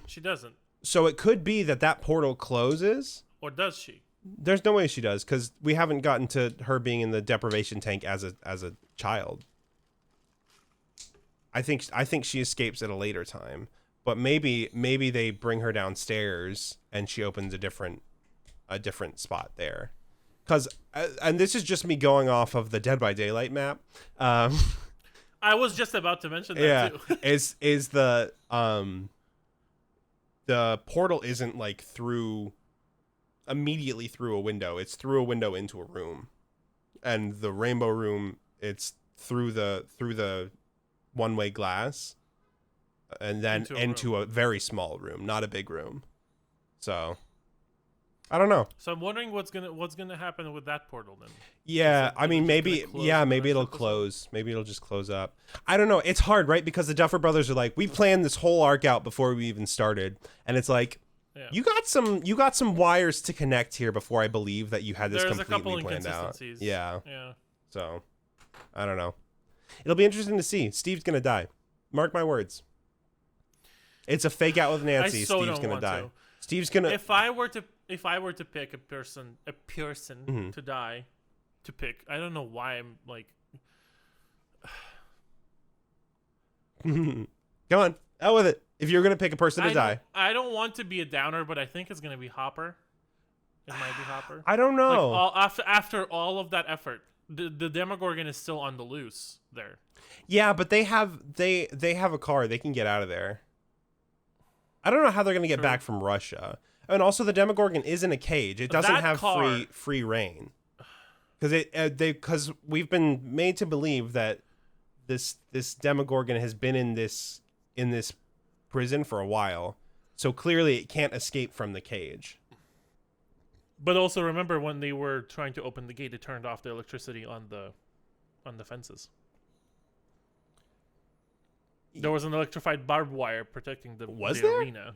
She doesn't. So it could be that portal closes. Or does she? There's no way she does, because we haven't gotten to her being in the deprivation tank as a child. I think she escapes at a later time, but maybe they bring her downstairs and she opens a different spot there. Because and this is just me going off of the Dead by Daylight map. I was just about to mention that too. is the portal isn't like immediately through a window. It's through a window into a room, and the Rainbow Room, it's through the one-way glass, and then into a very small room, not a big room. So I don't know. So I'm wondering what's gonna happen with that portal then. Yeah, I mean maybe it'll close. Maybe it'll just close up. I don't know. It's hard, right? Because the Duffer Brothers are like, we planned this whole arc out before we even started, and it's like, you got some wires to connect here before I believe that you had this completely planned out. Yeah. Yeah. So I don't know. It'll be interesting to see. Steve's gonna die. Mark my words. It's a fake out with Nancy. Steve's gonna die. Steve's gonna. If I were to pick a person to die, to pick, I don't know why I'm like. Come on, out with it. If you're gonna pick a person to die, I don't want to be a downer, but I think it's gonna be Hopper. It might be Hopper. I don't know. Like after all of that effort, the Demogorgon is still on the loose there. Yeah, but they have a car. They can get out of there. I don't know how they're gonna get back from Russia. And also, the Demogorgon is in a cage. It doesn't have free reign, because we've been made to believe that this Demogorgon has been in this prison for a while. So clearly, it can't escape from the cage. But also remember when they were trying to open the gate, it turned off the electricity on the fences. There was an electrified barbed wire protecting the arena.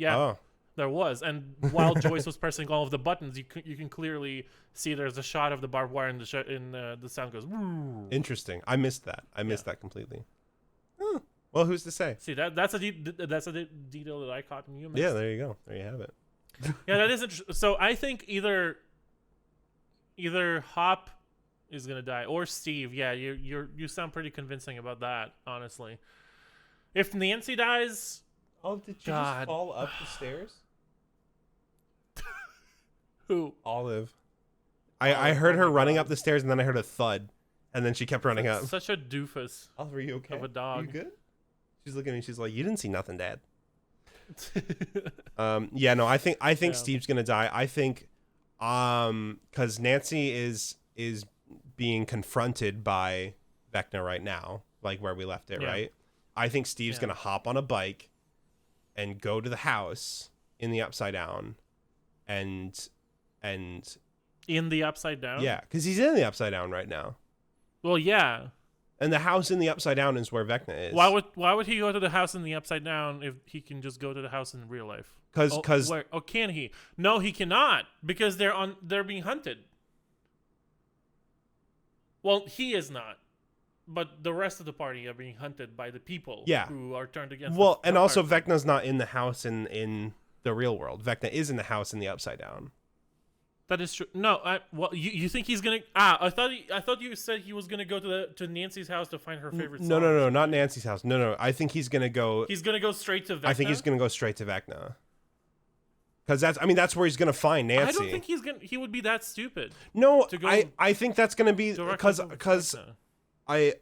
Oh. There was, and while Joyce was pressing all of the buttons, you can clearly see there's a shot of the barbed wire, and the sound goes. Woo. Interesting. I missed that. I missed that completely. Oh, well, who's to say? See that's a detail that I caught and you missed. Yeah, there you go. There you have it. Yeah, that is interesting. So I think either Hop is gonna die or Steve. Yeah, you sound pretty convincing about that, honestly. If Nancy dies, oh, did you just fall up the stairs? Who? Olive. I heard her running up the stairs, and then I heard a thud, and then she kept running up. Such a doofus. Olive, are you okay? Of a dog. You good? She's looking at me. She's like, "You didn't see nothing, Dad." Yeah, no, I think Steve's gonna die. I think, because Nancy is being confronted by Vecna right now, like where we left it, right? I think Steve's gonna hop on a bike and go to the house in the Upside Down, and in the Upside Down. Yeah, because he's in the Upside Down right now. Well, yeah. And the house in the Upside Down is where Vecna is. Why would he go to the house in the Upside Down if he can just go to the house in real life? Because can he? No, he cannot, because they're being hunted. Well, he is not, but the rest of the party are being hunted by the people who are turned against. Well, and also Vecna's not in the house in the real world. Vecna is in the house in the Upside Down. That is true. No, you think he's gonna? I thought you said he was gonna go to Nancy's house to find her favorite song. No, not Nancy's house. No. I think he's gonna go. He's gonna go straight to Vecna. I think he's gonna go straight to Vecna. Because that's where he's gonna find Nancy. I don't think he would be that stupid. No, I think that's gonna be because I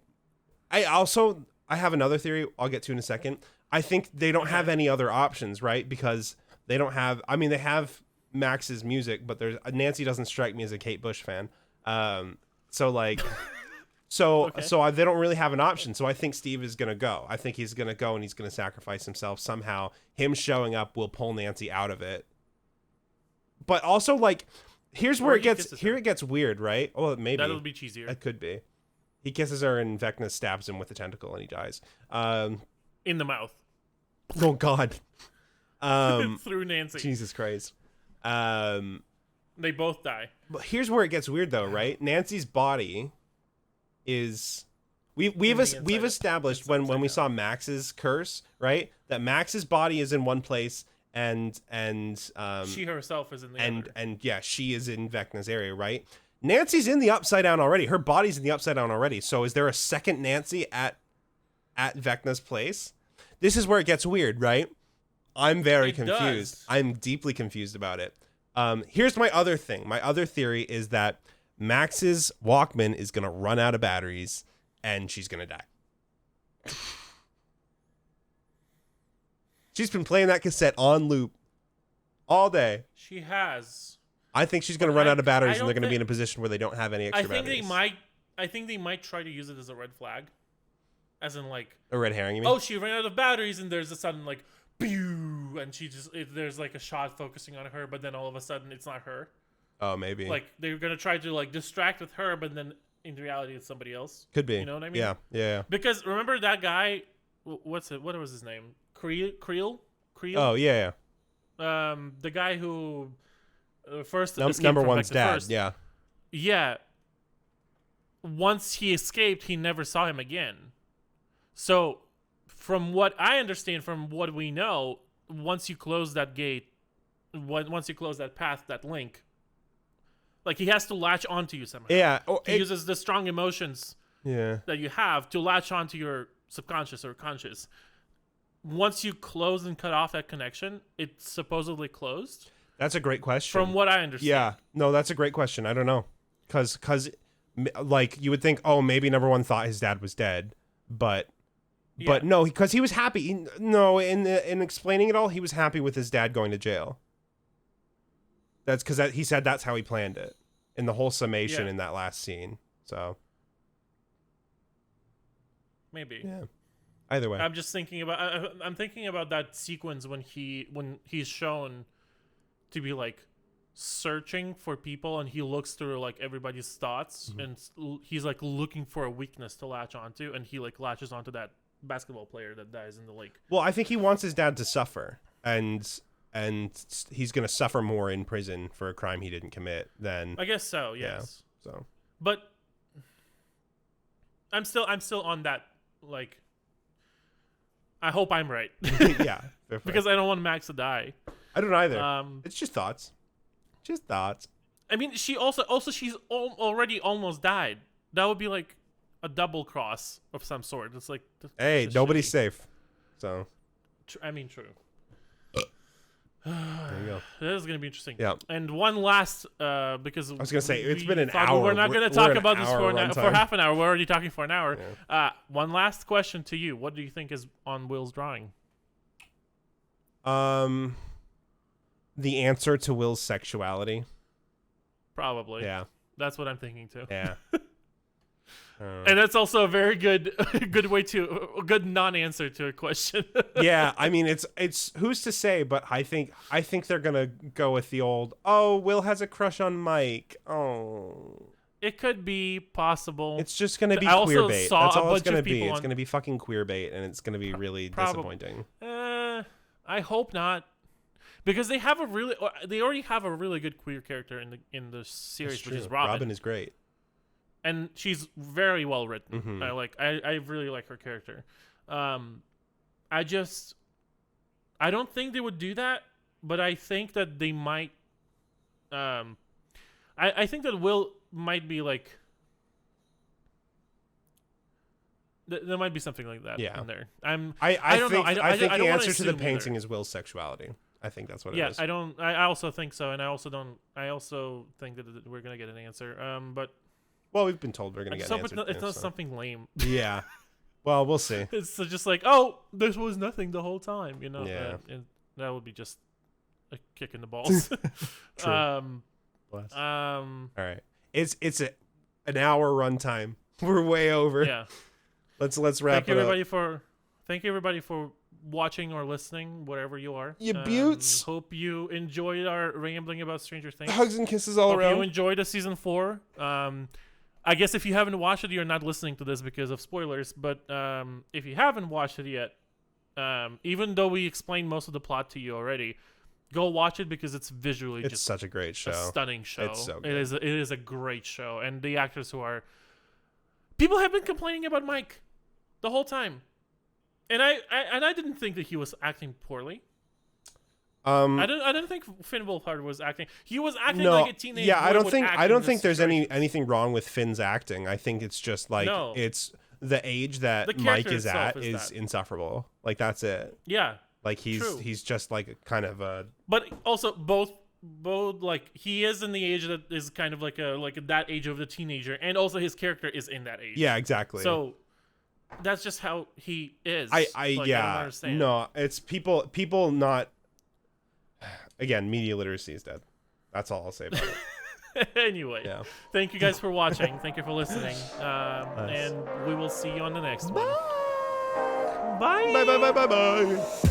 have another theory I'll get to in a second. I think they don't have any other options, right? Because they don't have. I mean, they have Max's music, but Nancy doesn't strike me as a Kate Bush fan. So they don't really have an option. So I think Steve is gonna go. I think he's gonna go and he's gonna sacrifice himself somehow. Him showing up will pull Nancy out of it. But also, like, here's where it gets weird, right? Well, maybe that'll be cheesier. It could be. He kisses her and Vecna stabs him with a tentacle and he dies. In the mouth. Oh God. Through Nancy. Jesus Christ. They both die. But here's where it gets weird, though, right? Nancy's body is we've established when we saw Max's curse, right? That Max's body is in one place and she herself is in the other. And yeah, she is in Vecna's area, right? Nancy's in the Upside Down already. Her body's in the Upside Down already. So is there a second Nancy at Vecna's place? This is where it gets weird, right? I'm very confused. I'm deeply confused about it. Here's my other thing. My other theory is that Max's Walkman is going to run out of batteries and she's going to die. She's been playing that cassette on loop all day. She has. I think she's going to run out of batteries and they're going to be in a position where they don't have any extra batteries. I think they might try to use it as a red flag. As in, like, a red herring, you mean? Oh, she ran out of batteries and there's a sudden, like, pew, and there's like a shot focusing on her, but then all of a sudden it's not her. Oh, maybe. Like, they're going to try to, like, distract with her, but then in reality it's somebody else. Could be. You know what I mean? Yeah. Because remember that guy, what was his name? Creel? Oh, yeah. The guy who first number one's dad. First. Yeah. Yeah. Once he escaped, he never saw him again. So, from what I understand, from what we know, once you close that gate, once you close that path, that link, like, he has to latch onto you somehow. Yeah. He uses the strong emotions that you have to latch onto your subconscious or conscious. Once you close and cut off that connection, it's supposedly closed. That's a great question. From what I understand. Yeah. No, that's a great question. I don't know. Because like, you would think, oh, maybe number one thought his dad was dead, but no, because he was happy. In explaining it all, he was happy with his dad going to jail. That's because he said that's how he planned it in the whole summation in that last scene. So maybe. Yeah. Either way, I'm just thinking about. I'm thinking about that sequence when he's shown to be, like, searching for people, and he looks through, like, everybody's thoughts, and he's, like, looking for a weakness to latch onto, and he, like, latches onto that basketball player that dies in the lake. Well, I think he wants his dad to suffer, and he's going to suffer more in prison for a crime he didn't commit than I guess so. Yes. Yeah, so. But I'm still on that, like, I hope I'm right. Yeah. Because I don't want Max to die. I don't either. It's just thoughts. Just thoughts. I mean, she's already almost died. That would be like a double cross of some sort. It's like, hey, nobody's safe. So. I mean, true. There you go. That is going to be interesting. Yeah. And one last, because I was going to say, it's been an hour. We're not going to talk about this for half an hour. We're already talking for an hour. Yeah. One last question to you. What do you think is on Will's drawing? The answer to Will's sexuality. Probably. Yeah. That's what I'm thinking too. Yeah. And that's also a very good non-answer to a question. Yeah, I mean it's who's to say, but I think they're gonna go with the old, oh, Will has a crush on Mike. Oh, it could be possible. It's just gonna be queer bait. That's all it's gonna be. It's gonna be fucking queer bait, and it's gonna be really disappointing. I hope not, because they already have a really good queer character in the series, which is Robin. Robin is great. And she's very well written. Mm-hmm. I really like her character. I don't think they would do that, but I think that they might. I think that Will might be like. There might be something like that in there. I don't know. I think the answer to the painting is Will's sexuality. I think that's what it is. Yeah, I also think so, and I also think that we're gonna get an answer. But. Well, we've been told we're going to get an answer. It's not something lame. Yeah. Well, we'll see. It's just like, oh, this was nothing the whole time, you know? Yeah. And that would be just a kick in the balls. True. All right. It's an hour runtime. We're way over. Yeah. Let's wrap it up. Thank you, everybody, for watching or listening, wherever you are. You beauts. Hope you enjoyed our rambling about Stranger Things. Hugs and kisses all around. Hope you enjoyed the season 4. I guess if you haven't watched it, you're not listening to this because of spoilers. But if you haven't watched it yet, even though we explained most of the plot to you already, go watch it because it's visually just such a great show. A stunning show. It's so good. It is a great show. And the actors who are... People have been complaining about Mike the whole time. And I didn't think that he was acting poorly. I don't think Finn Wolfhard was acting. He was acting like a teenager. Yeah, I don't think there's anything wrong with Finn's acting. I think it's just like it's the age that Mike is at is insufferable. Like that's it. Yeah. Like he's just like kind of a. But also both like he is in the age that is kind of like that age of the teenager, and also his character is in that age. Yeah, exactly. So that's just how he is. I don't understand. No, it's people not. Again, media literacy is dead. That's all I'll say about it. Anyway, thank you guys for watching. Thank you for listening. And we will see you on the next one. Bye. Bye.